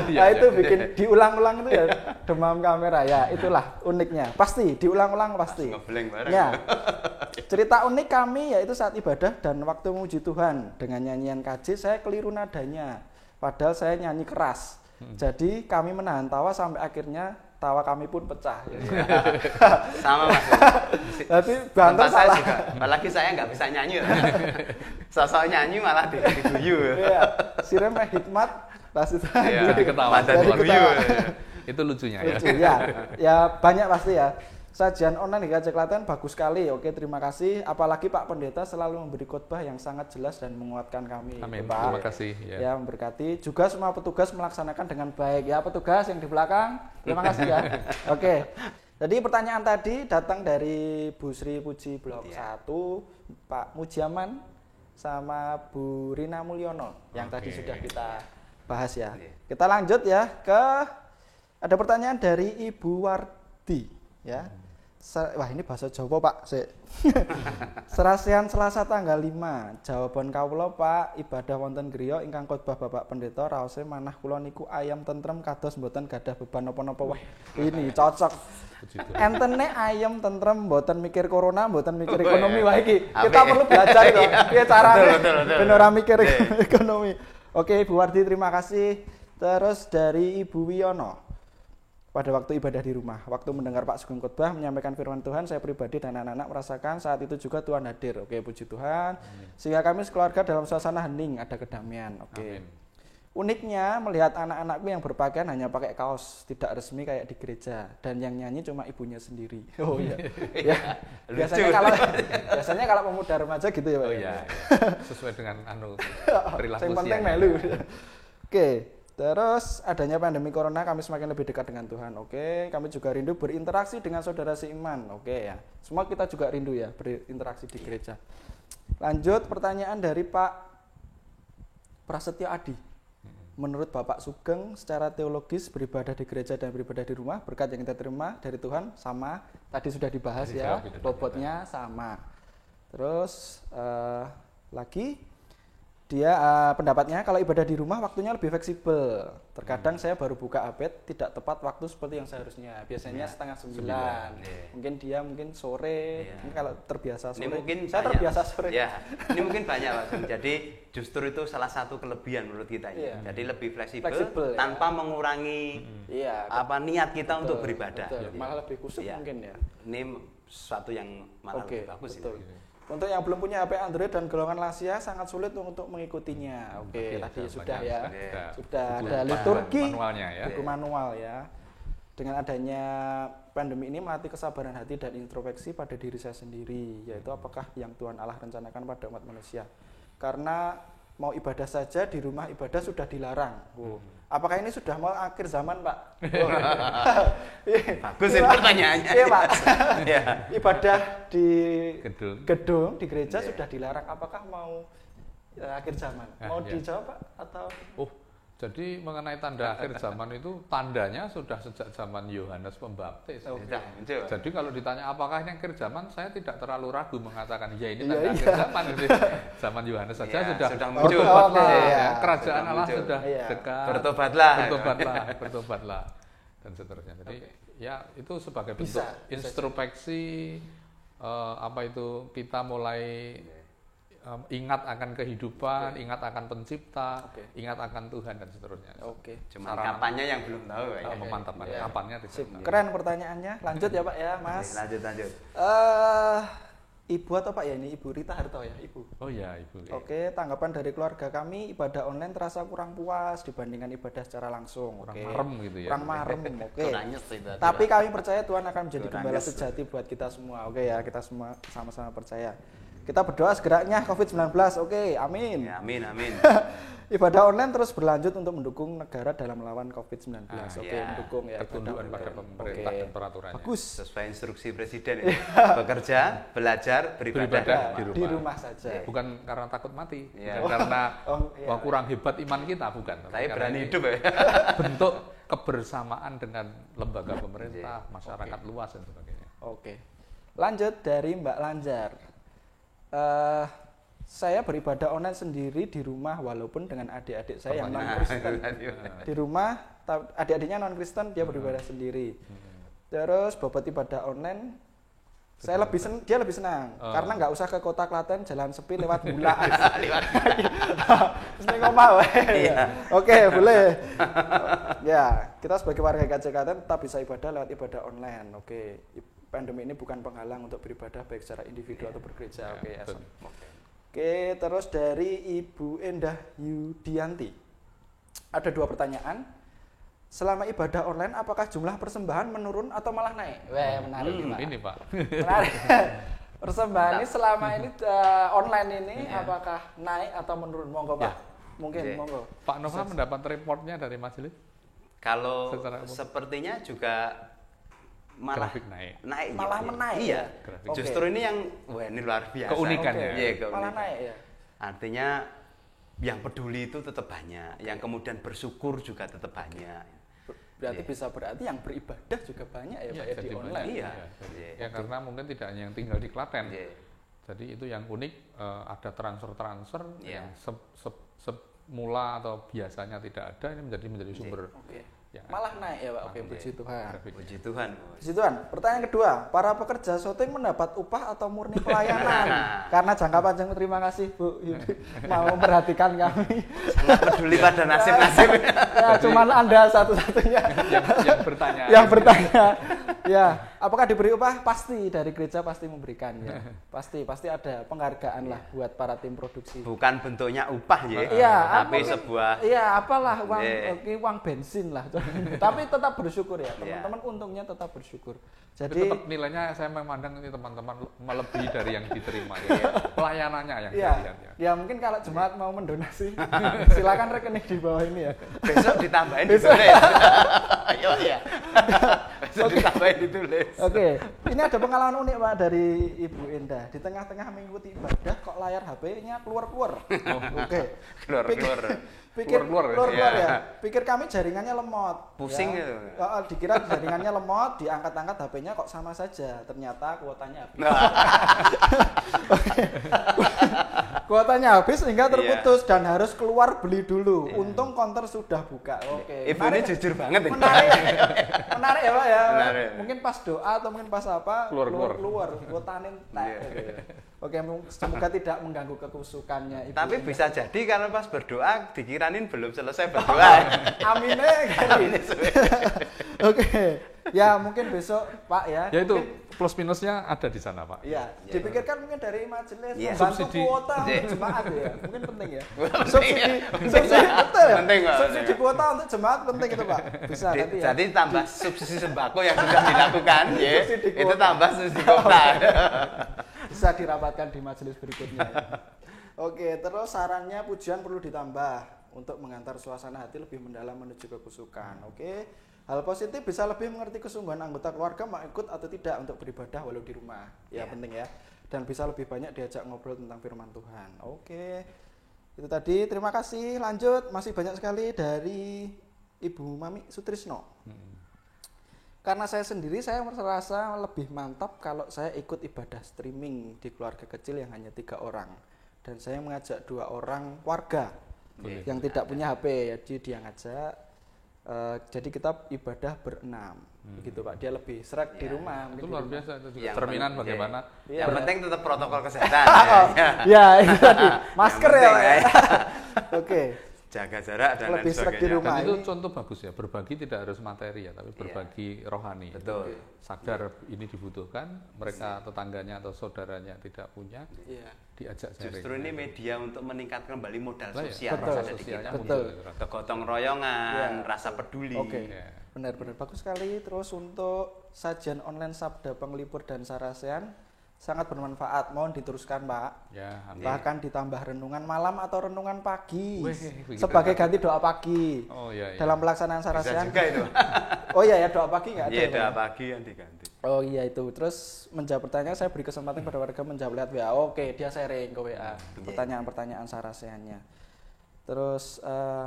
Itu bikin diulang-ulang itu ya, demam kamera ya, itulah uniknya. Pasti diulang-ulang pasti. Ngeblank bareng. Ya. Cerita unik kami yaitu saat ibadah dan waktu memuji Tuhan dengan nyanyian KJ saya keliru nadanya. Padahal saya nyanyi keras. Jadi kami menahan tawa sampai akhirnya tawa kami pun pecah. Sama Mas. Jadi banter saya juga. Apalagi saya nggak bisa nyanyi. Sosok nyanyi malah diguyu. Iya. Sirem hikmat pasti ketawa. Itu lucunya ya. Lucu ya. Ya banyak pasti ya. Sajian online di GKJ Klaten bagus sekali. Oke, terima kasih. Apalagi Pak Pendeta selalu memberi khotbah yang sangat jelas dan menguatkan kami. Amin. Pak. Terima kasih. Ya, memberkati. Juga semua petugas melaksanakan dengan baik. Ya, petugas yang di belakang, terima kasih ya. Oke. Jadi pertanyaan tadi datang dari Bu Sri Puji Blok 1, Pak Mujiaman sama Bu Rina Mulyono yang tadi sudah kita bahas ya. Kita lanjut ya ke ada pertanyaan dari Ibu Wardi ya. Wah ini bahasa Jawa Pak. Serasian Selasa tanggal 5. Jawaban kawula Pak, ibadah wonten griya ingkang khotbah Bapak Pendeta raose manah kula niku ayam tentrem kados mboten gadah beban napa-napa. Wah, ini cocok. Entene ayam tentrem mboten mikir corona, mboten mikir ekonomi. Wah iki kita perlu belajar kok. Piye carane ben ora mikir ekonomi. Oke, Ibu Wardi terima kasih. Terus dari Ibu Wiyono. Pada waktu ibadah di rumah, waktu mendengar Pak Sugeng khotbah menyampaikan firman Tuhan, saya pribadi dan anak-anak merasakan saat itu juga Tuhan hadir. Oke, puji Tuhan. Sehingga kami sekeluarga dalam suasana hening, ada kedamaian. Oke. Uniknya melihat anak-anakku yang berpakaian hanya pakai kaos, tidak resmi kayak di gereja, dan yang nyanyi cuma ibunya sendiri. Oh iya. Ya. Biasanya kalau pemuda remaja gitu ya, Pak. Oh iya. Sesuai dengan perilaku yang penting melu. Oke. Terus adanya pandemi corona kami semakin lebih dekat dengan Tuhan. Oke, kami juga rindu berinteraksi dengan saudara seiman. Oke ya. Semua kita juga rindu ya berinteraksi di gereja. Lanjut pertanyaan dari Pak Prasetyo Adi. Menurut Bapak Sugeng secara teologis beribadah di gereja dan beribadah di rumah berkat yang kita terima dari Tuhan sama. Tadi sudah dibahas ya. Bobotnya sama. Terus lagi dia pendapatnya kalau ibadah di rumah waktunya lebih fleksibel. Terkadang saya baru buka update tidak tepat waktu seperti yang seharusnya. Biasanya setengah 9. Mungkin dia sore. Ini kalau terbiasa sore. Ini mungkin saya banyak, terbiasa sore. Ya, ini mungkin banyak Pak. Jadi justru itu salah satu kelebihan menurut kita ini. Jadi lebih fleksibel tanpa mengurangi niat kita untuk beribadah. Malah lebih kusuk mungkin ya. Ini sesuatu yang malah lebih bagus. Untuk yang belum punya HP Android dan golongan lansia sangat sulit untuk mengikutinya. Oke, tadi sudah ya. Sudah ada liturgi, buku manual ya. Dengan adanya pandemi ini melatih kesabaran hati dan introspeksi pada diri saya sendiri, yaitu apakah yang Tuhan Allah rencanakan pada umat manusia. Karena mau ibadah saja di rumah ibadah sudah dilarang. Apakah ini sudah mau akhir zaman, Pak? Bagus ini pertanyaannya. Iya, Pak. Ibadah di gedung di gereja sudah dilarang. Apakah mau akhir zaman? Mau dijawab, Pak? Atau jadi mengenai tanda akhir zaman itu tandanya sudah sejak zaman Yohanes Pembaptis. Jadi kalau ditanya apakah ini akhir zaman, saya tidak terlalu ragu mengatakan ya ini tanda akhir zaman. Zaman Yohanes saja sudah muncul. Kerajaan Allah sudah dekat. Bertobatlah dan seterusnya. Jadi ya itu sebagai bentuk introspeksi kita mulai ingat akan kehidupan, ingat akan pencipta, ingat akan Tuhan dan seterusnya. Cuma kapannya yang belum tahu ya. Memantapkan kapannya. Keren pertanyaannya. Lanjut ya Pak ya, Mas. Lanjut. Ibu atau Pak ya ini Ibu Rita Harto ya, Ibu. Oh iya, Ibu. Oke, tanggapan dari keluarga kami ibadah online terasa kurang puas dibandingkan ibadah secara langsung. Kurang marem gitu ya. Kurang marem, Tapi kami percaya Tuhan akan menjadi gembala sejati buat kita semua. Oke ya, kita semua sama-sama percaya. Kita berdoa segeranya COVID-19. Oke, amin. Ya, amin. Ibadah online terus berlanjut untuk mendukung negara dalam melawan COVID-19. Oke, mendukung ya. Ketundukan pada pemerintah dan peraturannya. Bagus. Sesuai instruksi presiden ini. Bekerja, belajar, beribadah di rumah saja. Bukan karena takut mati, bukan karena kurang hebat iman kita, bukan. Tapi berani hidup ya. Bentuk kebersamaan dengan lembaga pemerintah, masyarakat luas dan sebagainya. Oke. Lanjut dari Mbak Lanjar. Saya beribadah online sendiri di rumah walaupun dengan adik-adik saya yang non-Kristen. Di rumah, adik-adiknya non-Kristen, dia beribadah sendiri. Terus bobot ibadah online, dia lebih senang karena nggak usah ke kota Klaten, jalan sepi lewat Bula. Oke, boleh. Ya, kita sebagai warga GKJ Klaten tetap bisa ibadah lewat ibadah online. Oke, pandemi ini bukan penghalang untuk beribadah baik secara individu atau bergereja. Oke, terus dari Ibu Endah Yudianti. Ada 2 pertanyaan. Selama ibadah online, apakah jumlah persembahan menurun atau malah naik? Wah, menarik Pak. Ini Pak. Menarik. Persembahan ini selama ini online ini apakah naik atau menurun? Monggo Pak. Mungkin, monggo. Pak Nova mendapat reportnya dari majelis? Kalau sepertinya juga malah naik. Malah menaik. Iya. Justru ini yang ini luar biasa. Keunikannya. Iya, malah naik ya. Artinya yang peduli itu tetap banyak, yang kemudian bersyukur juga tetap banyak. Berarti bisa berarti yang beribadah juga banyak ya Pak di online. Iya. Ya karena mungkin tidak hanya yang tinggal di Klaten. Jadi itu yang unik, ada transfer yang semula atau biasanya tidak ada, ini menjadi sumber. Ya. Malah naik ya Pak. Oke, puji Tuhan. Puji Tuhan. Puji Tuhan. Pertanyaan kedua, para pekerja syuting mendapat upah atau murni pelayanan? Karena jangka panjang, terima kasih Bu mau memperhatikan kami. Sangat peduli pada nasib-nasib. Ya, cuman Anda satu-satunya yang bertanya. Yang bertanya. Ya, apakah diberi upah? Pasti, dari gereja pasti memberikan ya. Pasti ada penghargaan lah buat para tim produksi. Bukan bentuknya upah ya. Iya, tapi sebuah apalah uang bensin lah. Tapi tetap bersyukur ya, teman-teman untungnya tetap bersyukur. Jadi tetap nilainya saya memandang ini teman-teman melebihi dari yang diterima ya. Pelayanannya yang dilihat ya. Ya mungkin kalau jemaat mau mendonasi silakan rekening di bawah ini ya. Besok ditambahin ditulis. Ayo ya. Besok ditambahin ditulis. Oke, ini ada pengalaman unik Pak dari Ibu Endah. Di tengah-tengah mengikuti ibadah kok layar HP-nya keluar-keluar. Oke. Keluar ya. Pikir kami jaringannya lemot. Pusing ya. Dikira jaringannya lemot, diangkat-angkat HP-nya kok sama saja. Ternyata kuotanya habis. Kuotanya habis sehingga terputus dan harus keluar beli dulu. Untung counter sudah buka. Oke. Ibu ini jujur banget. Menarik ya Pak ya. Menarik. Mungkin pas doa atau mungkin pas apa keluar kuotanya entek. Oke, semoga tidak mengganggu kekusukannya Ibu. Tapi bisa jadi karena pas berdoa dikiranin belum selesai berdoa. Amin. Oke. Ya, mungkin besok Pak ya. Ya itu plus minusnya ada di sana Pak. Iya, dipikirkan mungkin dari majelis membantu subsidi kuota untuk jemaat ya. Mungkin penting ya. Subsidi betul ya. Penting, Pak. Subsidi kuota untuk jemaat penting itu Pak. Bisa nanti ya. Jadi tambah subsidi sembako yang sudah dilakukan ya. Itu tambah subsidi kuota. Bisa dirapatkan di majelis berikutnya ya. Oke, terus sarannya pujian perlu ditambah untuk mengantar suasana hati lebih mendalam menuju kekusukan. Oke. Hal positif bisa lebih mengerti kesungguhan anggota keluarga mau ikut atau tidak untuk beribadah walau di rumah. Ya, penting ya. Dan bisa lebih banyak diajak ngobrol tentang firman Tuhan. Oke. Itu tadi, terima kasih. Lanjut, masih banyak sekali dari Ibu Mami Sutrisno. Karena saya sendiri, saya merasa lebih mantap kalau saya ikut ibadah streaming di keluarga kecil yang hanya 3 orang. Dan saya mengajak 2 orang warga yang tidak punya HP. Jadi dia ngajak. Jadi kita ibadah berenam, begitu Pak. Dia lebih serak di rumah. Itu luar biasa itu juga. Cerminan bagaimana. Yang penting tetap protokol kesehatan. Ya, itu tadi. Masker ya Pak. Oke. Jaga jarak dan lebih serak di rumah. Dan itu contoh bagus ya. Berbagi tidak harus materi ya, tapi berbagi rohani. Betul. Sadar ini dibutuhkan. Mereka tetangganya atau saudaranya tidak punya. Diajak sharing. Justru ini media untuk meningkatkan kembali modal sosial. Betul. Betul. Kegotong royongan, rasa peduli. Oke. Benar-benar bagus sekali. Terus untuk sajian online Sabda Penglipur dan Sarasean, sangat bermanfaat. Mohon diteruskan, Pak. Ya, amin. Bahkan ditambah renungan malam atau renungan pagi. Sebagai ganti doa pagi. Oh iya. Dalam pelaksanaan sarasehan. Bisa juga itu. Oh iya ya, doa pagi nggak ada. Iya, doa pagi yang diganti. Oh iya itu. Terus menjawab pertanyaan, saya beri kesempatan pada warga menjawab lewat WA. Oke, dia sharing ke WA pertanyaan-pertanyaan sarasehannya. Terus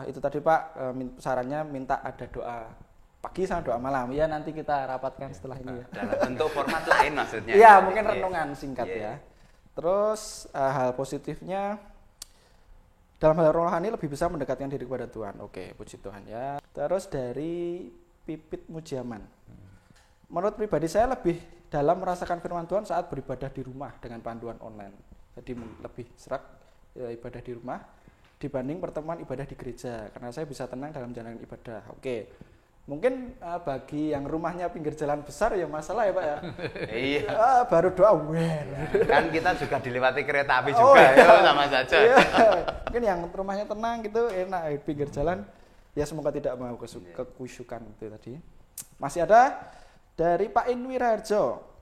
itu tadi Pak, sarannya minta ada doa pagi sama doa malam. Ya nanti kita rapatkan setelah ini ya. Dalam bentuk format lain maksudnya. Iya, mungkin renungan singkat ya. Terus hal positifnya dalam hal rohani lebih bisa mendekatkan diri kepada Tuhan. Oke, puji Tuhan ya. Terus dari Pipit Mujaman. Menurut pribadi saya lebih dalam merasakan firman Tuhan saat beribadah di rumah dengan panduan online. Jadi lebih serak ibadah di rumah dibanding pertemuan ibadah di gereja karena saya bisa tenang dalam menjalankan ibadah. Oke. Mungkin bagi yang rumahnya pinggir jalan besar ya masalah ya Pak ya. Iya. Baru doa kan kita juga dilewati kereta api juga ya sama saja. Iya. Mungkin yang rumahnya tenang gitu enak pinggir jalan ya semoga tidak mau kekusyukan itu tadi. Masih ada dari Pak Inwi Raharjo.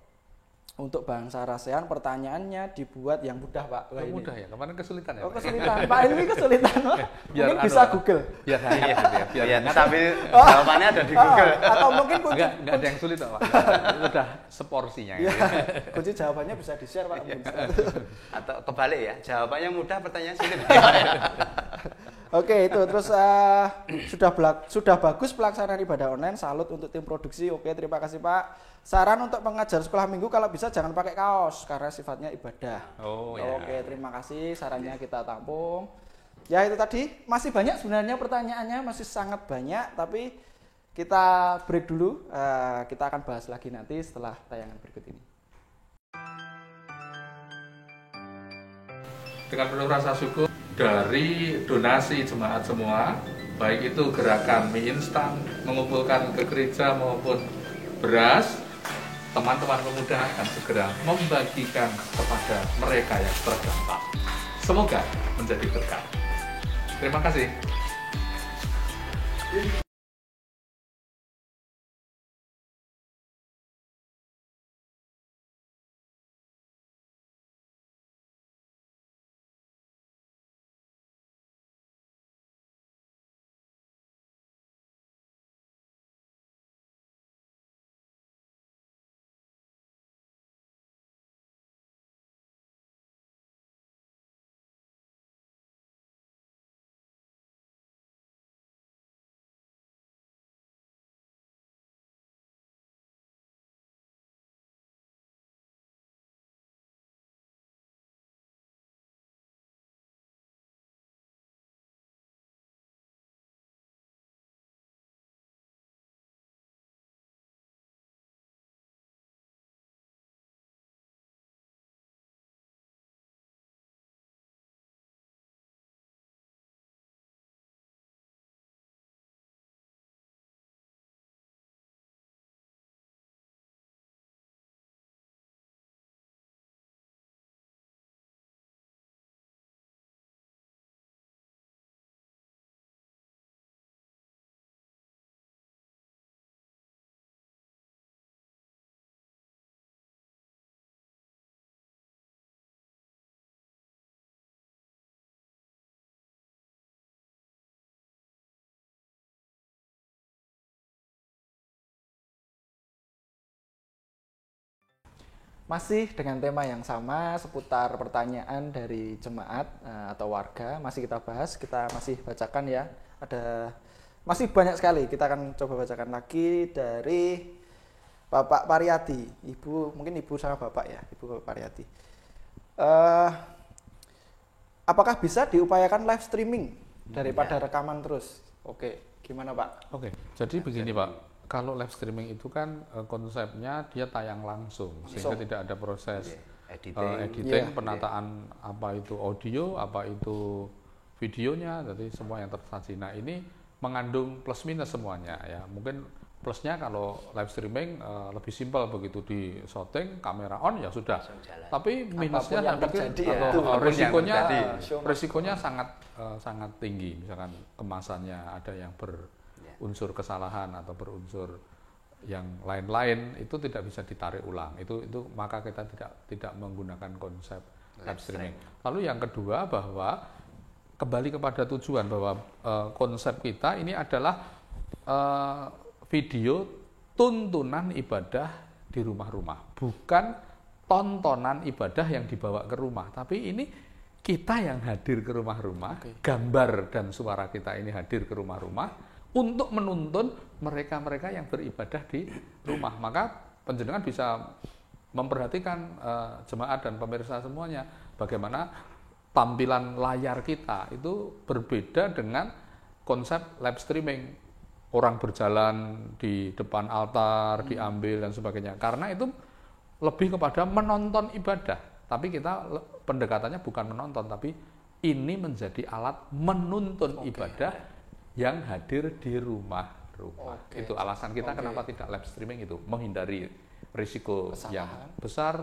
Untuk bangsa rasehan pertanyaannya dibuat yang mudah Pak. Mudah ya, kemarin kesulitan ya. Oh kesulitan, Pak ini kesulitan Pak. Mungkin bisa Google. Biar hangat gitu ya. Sambil jawabannya ada di Google. Atau mungkin kunci enggak ada yang sulit Pak. Udah seporsinya gitu. Kunci jawabannya bisa di-share Pak. Atau kebalik ya, jawabannya mudah, pertanyaan sulit. Oke itu terus sudah bagus pelaksanaan ibadah online. Salut untuk tim produksi. Oke terima kasih Pak. Saran untuk pengajar sekolah minggu kalau bisa jangan pakai kaos karena sifatnya ibadah. Oh ya. Oke terima kasih sarannya kita tampung. Ya itu tadi masih banyak sebenarnya pertanyaannya masih sangat banyak tapi kita break dulu. Kita akan bahas lagi nanti setelah tayangan berikut ini. Dengan penuh rasa syukur dari donasi jemaat semua, baik itu gerakan mie instan, mengumpulkan ke gereja maupun beras, teman-teman pemuda akan segera membagikan kepada mereka yang terdampak. Semoga menjadi berkat. Terima kasih. Masih dengan tema yang sama seputar pertanyaan dari jemaat atau warga masih kita bahas, kita masih bacakan ya. Masih banyak sekali, kita akan coba bacakan lagi dari Bapak Pariyati, mungkin ibu sama bapak ya, ibu Pariyati. Apakah bisa diupayakan live streaming daripada rekaman terus? Oke, gimana Pak? Oke, jadi begini Pak. Kalau live streaming itu kan konsepnya dia tayang langsung sehingga tidak ada proses editing, penataan apa itu audio, apa itu videonya, jadi semua yang tersaji. Nah ini mengandung plus minus semuanya ya. Mungkin plusnya kalau live streaming lebih simpel, begitu di shooting kamera on ya sudah. Tapi minusnya saya pikir risikonya sangat tinggi. Misalkan kemasannya ada yang berunsur kesalahan atau berunsur yang lain-lain itu tidak bisa ditarik ulang. Itu maka kita tidak menggunakan konsep live streaming. Lalu yang kedua bahwa kembali kepada tujuan bahwa konsep kita ini adalah video tuntunan ibadah di rumah-rumah, bukan tontonan ibadah yang dibawa ke rumah, tapi ini kita yang hadir ke rumah-rumah, gambar dan suara kita ini hadir ke rumah-rumah untuk menuntun mereka-mereka yang beribadah di rumah. Maka panjenengan bisa memperhatikan jemaat dan pemirsa semuanya, bagaimana tampilan layar kita itu berbeda dengan konsep live streaming. Orang berjalan di depan altar, diambil dan sebagainya. Karena itu lebih kepada menonton ibadah. Tapi kita pendekatannya bukan menonton, tapi ini menjadi alat menuntun ibadah yang hadir di rumah-rumah. Itu alasan kita kenapa tidak live streaming itu, menghindari risiko yang besar.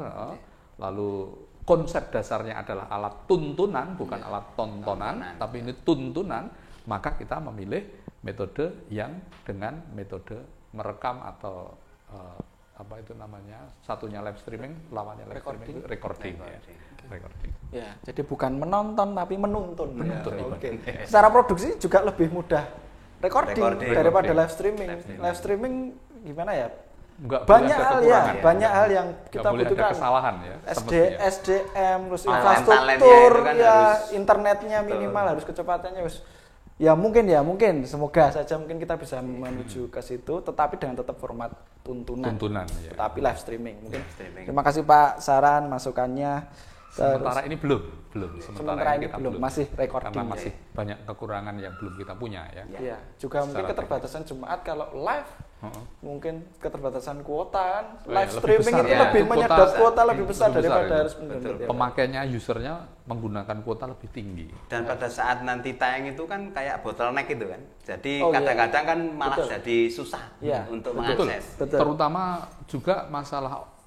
Lalu konsep dasarnya adalah alat tuntunan, bukan alat tontonan, tapi ini tuntunan. Maka kita memilih metode yang dengan metode merekam atau apa itu namanya, satunya live streaming, lawannya live streaming itu recording. Ya, jadi bukan menonton tapi menuntun. Secara produksi juga lebih mudah recording daripada live streaming. Live streaming gimana ya? Banyak hal yang kita butuhkan. Kesalahan ya. SDM, terus infrastruktur, internetnya minimal, harus kecepatannya ya mungkin semoga saja mungkin kita bisa menuju ke situ, tetapi dengan tetap format tuntunan ya. Tapi live streaming mungkin. Terima kasih Pak Saran masukannya. Sementara ini belum. Sementara ini belum, masih recording. Karena masih banyak kekurangan yang belum kita punya ya. Iya, juga mungkin keterbatasan jemaat kalau live. Mungkin keterbatasan kuota kan. Live streaming itu lebih menyedot kuota lebih besar daripada harus benar-benar. Pemakainya, usernya menggunakan kuota lebih tinggi. Dan pada saat nanti tayang itu kan kayak bottleneck itu kan. Jadi kadang-kadang kan malah jadi susah untuk mengakses. Betul. Terutama juga masalah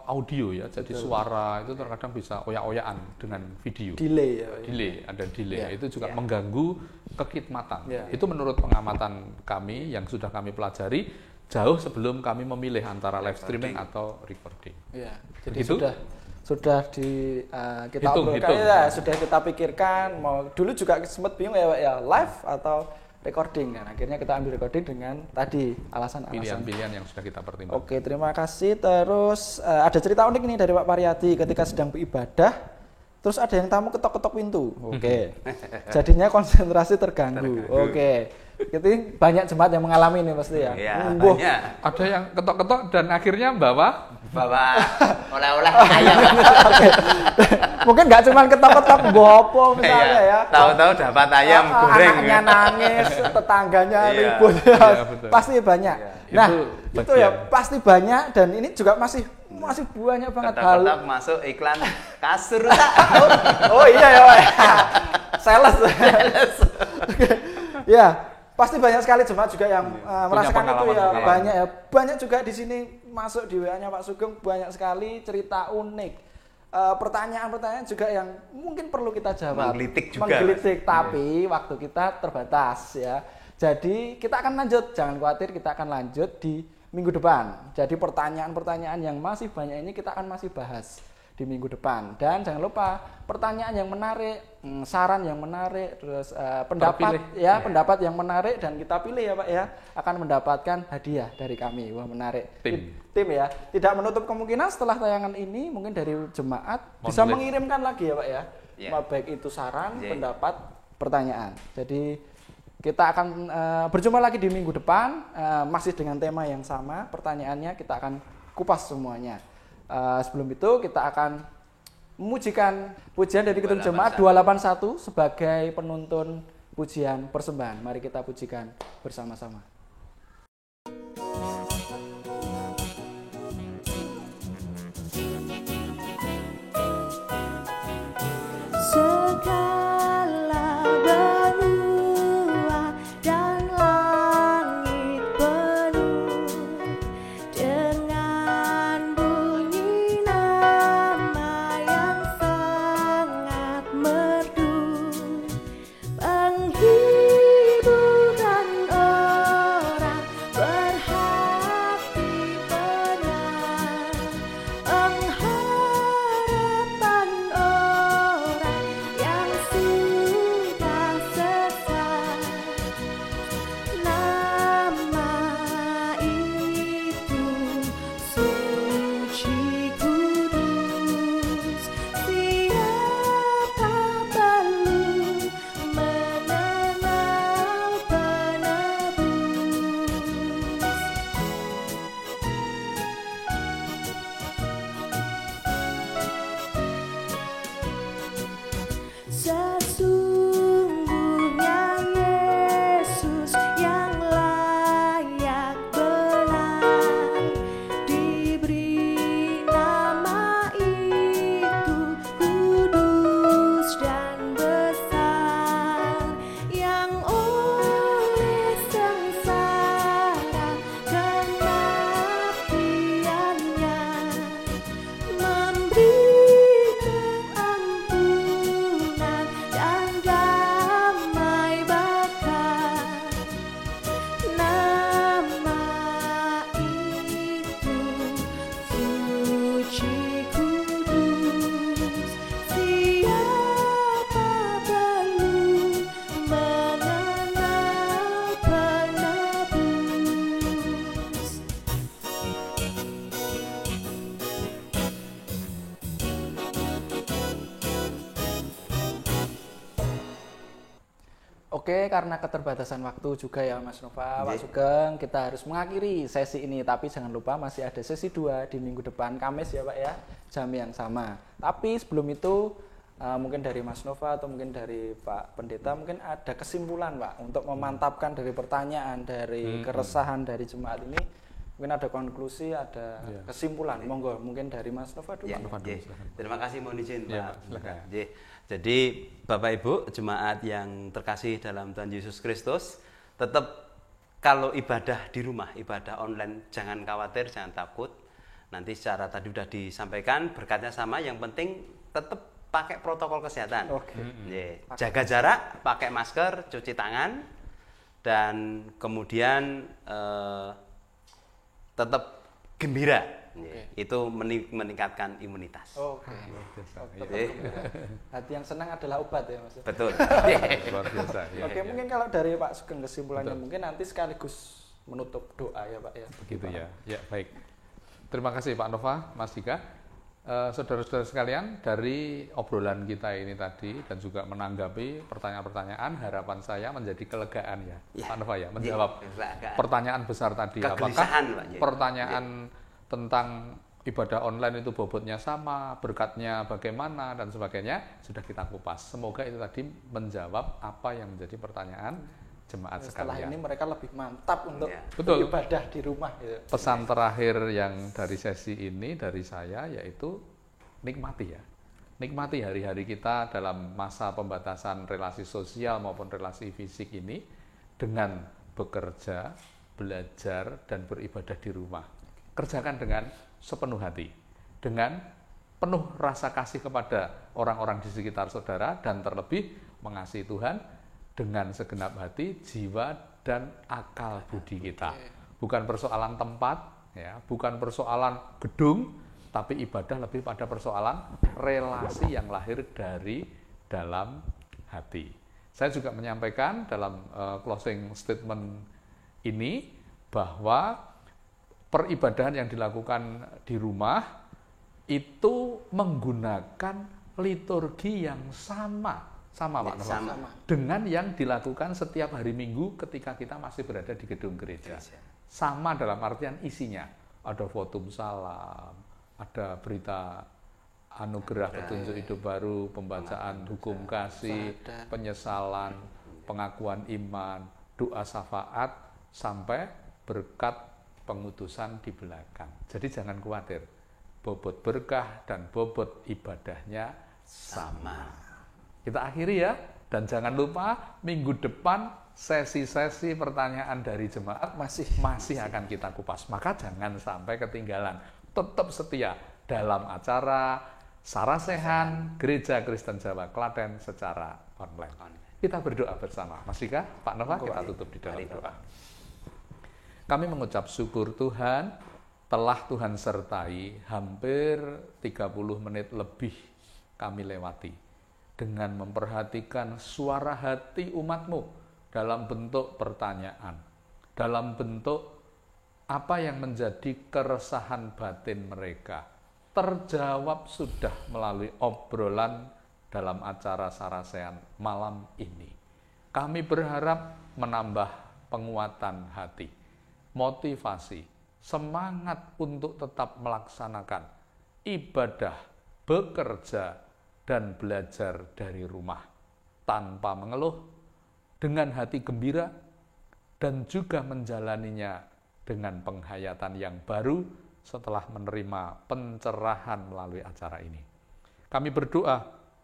audio ya, jadi suara itu terkadang bisa oyak-oyakan dengan video. Ada delay. Itu juga mengganggu kekhidmatan. Itu menurut pengamatan kami yang sudah kami pelajari jauh sebelum kami memilih antara live streaming atau recording. Jadi sudah kita obrolkan, sudah kita pikirkan. Dulu juga sempat bingung ya live atau recording kan. Akhirnya kita ambil recording dengan tadi alasan-alasan pilihan-pilihan yang sudah kita pertimbangkan. Oke, terima kasih. Terus ada cerita unik ini dari Pak Pariyadi ketika sedang beribadah, terus ada yang tamu ketok-ketok pintu. Jadinya konsentrasi terganggu. Jadi banyak jemaat yang mengalami ini pasti ya. Banyak. Ada yang ketok-ketok dan akhirnya bawa oleh-oleh ayam. Mungkin nggak cuma ketok-ketok bopo misalnya ya. Tahu-tahu dapat ayam goreng. Anaknya nangis, tetangganya ribut. Pasti banyak. Nah, itu ya pasti banyak dan ini juga masih banyak banget hal. Ketok-ketok masuk iklan kasur. Iya ya, Pak. Sales. Ya, pasti banyak sekali jemaat juga yang merasakan itu ya. Banyak juga di sini masuk di WA-nya Pak Sugeng, banyak sekali cerita unik. Pertanyaan-pertanyaan juga yang mungkin perlu kita jawab. Menggelitik, tapi waktu kita terbatas ya. Jadi kita akan lanjut, jangan khawatir, kita akan lanjut di minggu depan. Jadi pertanyaan-pertanyaan yang masih banyak ini kita akan masih bahas di minggu depan. Dan jangan lupa pertanyaan yang menarik, saran yang menarik, terus pendapat yang menarik dan kita pilih ya Pak ya, akan mendapatkan hadiah dari kami. Wah, menarik. Tim ya. Tidak menutup kemungkinan setelah tayangan ini mungkin dari jemaat bisa mengirimkan lagi ya Pak ya. Baik itu saran, pendapat, pertanyaan. Jadi kita akan berjumpa lagi di minggu depan masih dengan tema yang sama. Pertanyaannya kita akan kupas semuanya. Sebelum itu kita akan memujikan pujian dari Ketum Jemaat 281 sebagai penuntun pujian persembahan. Mari kita pujikan bersama-sama. Penghiburan Oke, karena keterbatasan waktu juga ya Mas Nova, Pak Sugeng, kita harus mengakhiri sesi ini. Tapi jangan lupa masih ada sesi 2 di minggu depan, Kamis ya Pak ya, jam yang sama. Tapi sebelum itu, mungkin dari Mas Nova atau mungkin dari Pak Pendeta, mungkin ada kesimpulan Pak, untuk memantapkan dari pertanyaan, dari keresahan dari jemaat ini. Mungkin ada konklusi, ada kesimpulan. Monggo, mungkin dari Mas Nova dulu. Terima kasih, mohon izin Pak. Jadi Bapak Ibu jemaat yang terkasih dalam Tuhan Yesus Kristus, tetap kalau ibadah di rumah, ibadah online, jangan khawatir, jangan takut. Nanti secara tadi sudah disampaikan, berkatnya sama, yang penting tetap pakai protokol kesehatan. Jaga jarak, pakai masker, cuci tangan, dan kemudian tetap gembira. Itu meningkatkan imunitas. Hati yang senang adalah obat ya Mas. Betul. Luar biasa. Mungkin kalau dari Pak Sugeng kesimpulannya, mungkin nanti sekaligus menutup doa ya Pak ya. Begitu ya. Ya, baik. Terima kasih Pak Nova, Mas Dika. Saudara-saudara sekalian, dari obrolan kita ini tadi dan juga menanggapi pertanyaan-pertanyaan, harapan saya menjadi kelegaan ya, Pak Nova ya, menjawab pertanyaan besar tadi. Apakah pertanyaan tentang ibadah online itu bobotnya sama, berkatnya bagaimana, dan sebagainya, sudah kita kupas. Semoga itu tadi menjawab apa yang menjadi pertanyaan jemaat sekalian. Setelah ini mereka lebih mantap untuk beribadah di rumah. Gitu. Pesan terakhir yang dari sesi ini dari saya yaitu nikmati ya. Nikmati hari-hari kita dalam masa pembatasan relasi sosial maupun relasi fisik ini dengan bekerja, belajar, dan beribadah di rumah. Kerjakan dengan sepenuh hati, dengan penuh rasa kasih kepada orang-orang di sekitar saudara, dan terlebih mengasihi Tuhan dengan segenap hati, jiwa, dan akal budi kita. Bukan persoalan tempat, ya, bukan persoalan gedung, tapi ibadah lebih pada persoalan relasi yang lahir dari dalam hati. Saya juga menyampaikan dalam closing statement ini bahwa peribadahan yang dilakukan di rumah itu menggunakan liturgi yang sama Pak Nova, dengan yang dilakukan setiap hari Minggu ketika kita masih berada di gedung gereja. Sama dalam artian isinya, ada votum salam, ada berita anugerah petunjuk hidup baru, pembacaan hukum kasih, penyesalan, pengakuan iman, doa syafaat, sampai berkat pengutusan di belakang. Jadi jangan khawatir, bobot berkah dan bobot ibadahnya sama. Kita akhiri ya, dan jangan lupa minggu depan sesi-sesi pertanyaan dari jemaat masih akan kita kupas. Maka jangan sampai ketinggalan. Tetap setia dalam acara Sarasehan Gereja Kristen Jawa Klaten secara online. Kita berdoa bersama. Mas Dika, Pak Nova, kita tutup di dalam doa. Kami mengucap syukur Tuhan, telah Tuhan sertai hampir 30 menit lebih kami lewati dengan memperhatikan suara hati umat-Mu dalam bentuk pertanyaan, dalam bentuk apa yang menjadi keresahan batin mereka, terjawab sudah melalui obrolan dalam acara Sarasehan malam ini. Kami berharap menambah penguatan hati, motivasi, semangat untuk tetap melaksanakan ibadah, bekerja, dan belajar dari rumah tanpa mengeluh, dengan hati gembira, dan juga menjalaninya dengan penghayatan yang baru setelah menerima pencerahan melalui acara ini. Kami berdoa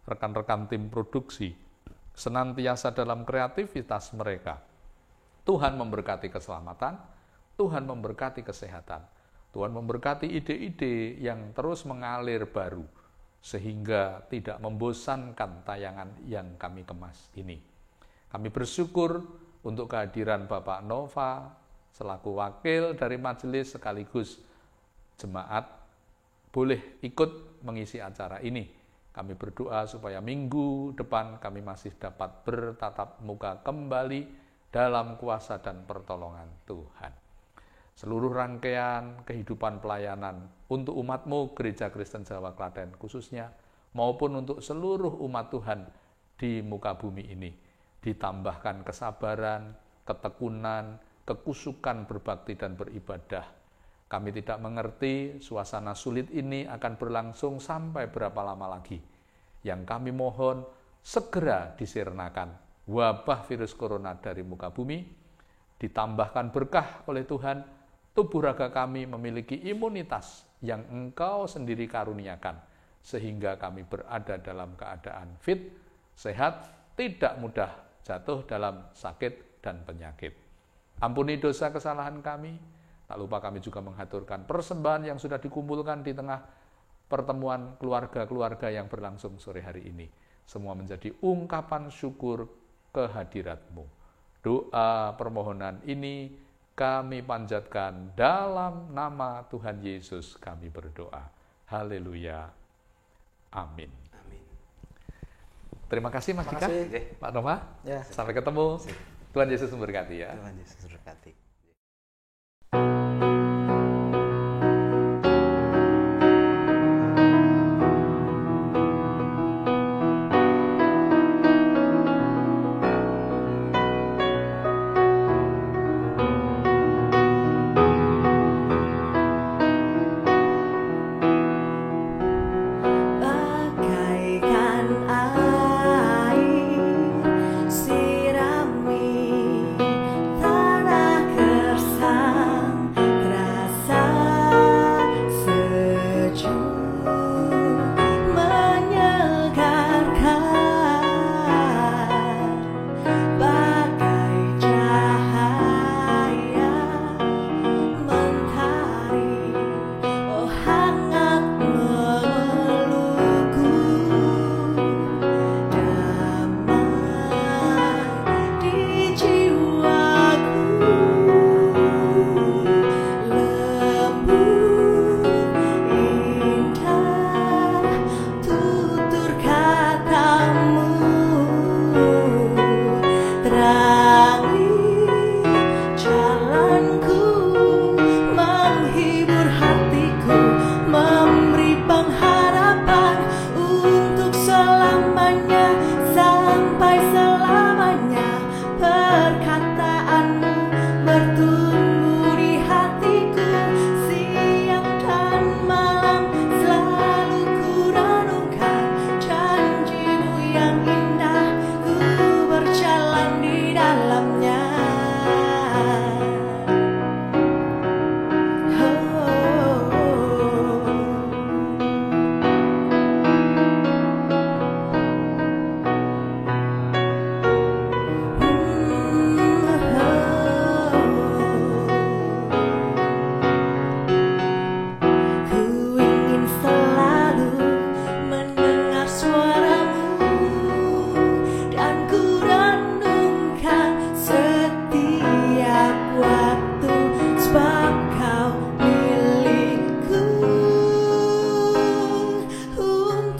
rekan-rekan tim produksi senantiasa dalam kreativitas mereka. Tuhan memberkati keselamatan, Tuhan memberkati kesehatan, Tuhan memberkati ide-ide yang terus mengalir baru, sehingga tidak membosankan tayangan yang kami kemas ini. Kami bersyukur untuk kehadiran Bapak Nova, selaku wakil dari majelis sekaligus jemaat, boleh ikut mengisi acara ini. Kami berdoa supaya minggu depan kami masih dapat bertatap muka kembali dalam kuasa dan pertolongan Tuhan. Seluruh rangkaian kehidupan pelayanan untuk umat-Mu Gereja Kristen Jawa Klaten khususnya, maupun untuk seluruh umat Tuhan di muka bumi ini, ditambahkan kesabaran, ketekunan, kekusukan berbakti dan beribadah. Kami tidak mengerti suasana sulit ini akan berlangsung sampai berapa lama lagi. Yang kami mohon segera disirnakan wabah virus corona dari muka bumi, ditambahkan berkah oleh Tuhan, tubuh raga kami memiliki imunitas yang Engkau sendiri karuniakan, sehingga kami berada dalam keadaan fit, sehat, tidak mudah jatuh dalam sakit dan penyakit. Ampuni dosa kesalahan kami. Tak lupa kami juga menghaturkan persembahan yang sudah dikumpulkan di tengah pertemuan keluarga-keluarga yang berlangsung sore hari ini. Semua menjadi ungkapan syukur kehadirat-Mu. Doa permohonan ini kami panjatkan dalam nama Tuhan Yesus kami berdoa. Haleluya. Amin. Terima kasih Mas Dika, Pak Nova. Ya. Sampai ketemu. Tuhan Yesus memberkati ya. Tuhan Yesus memberkati.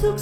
Untuk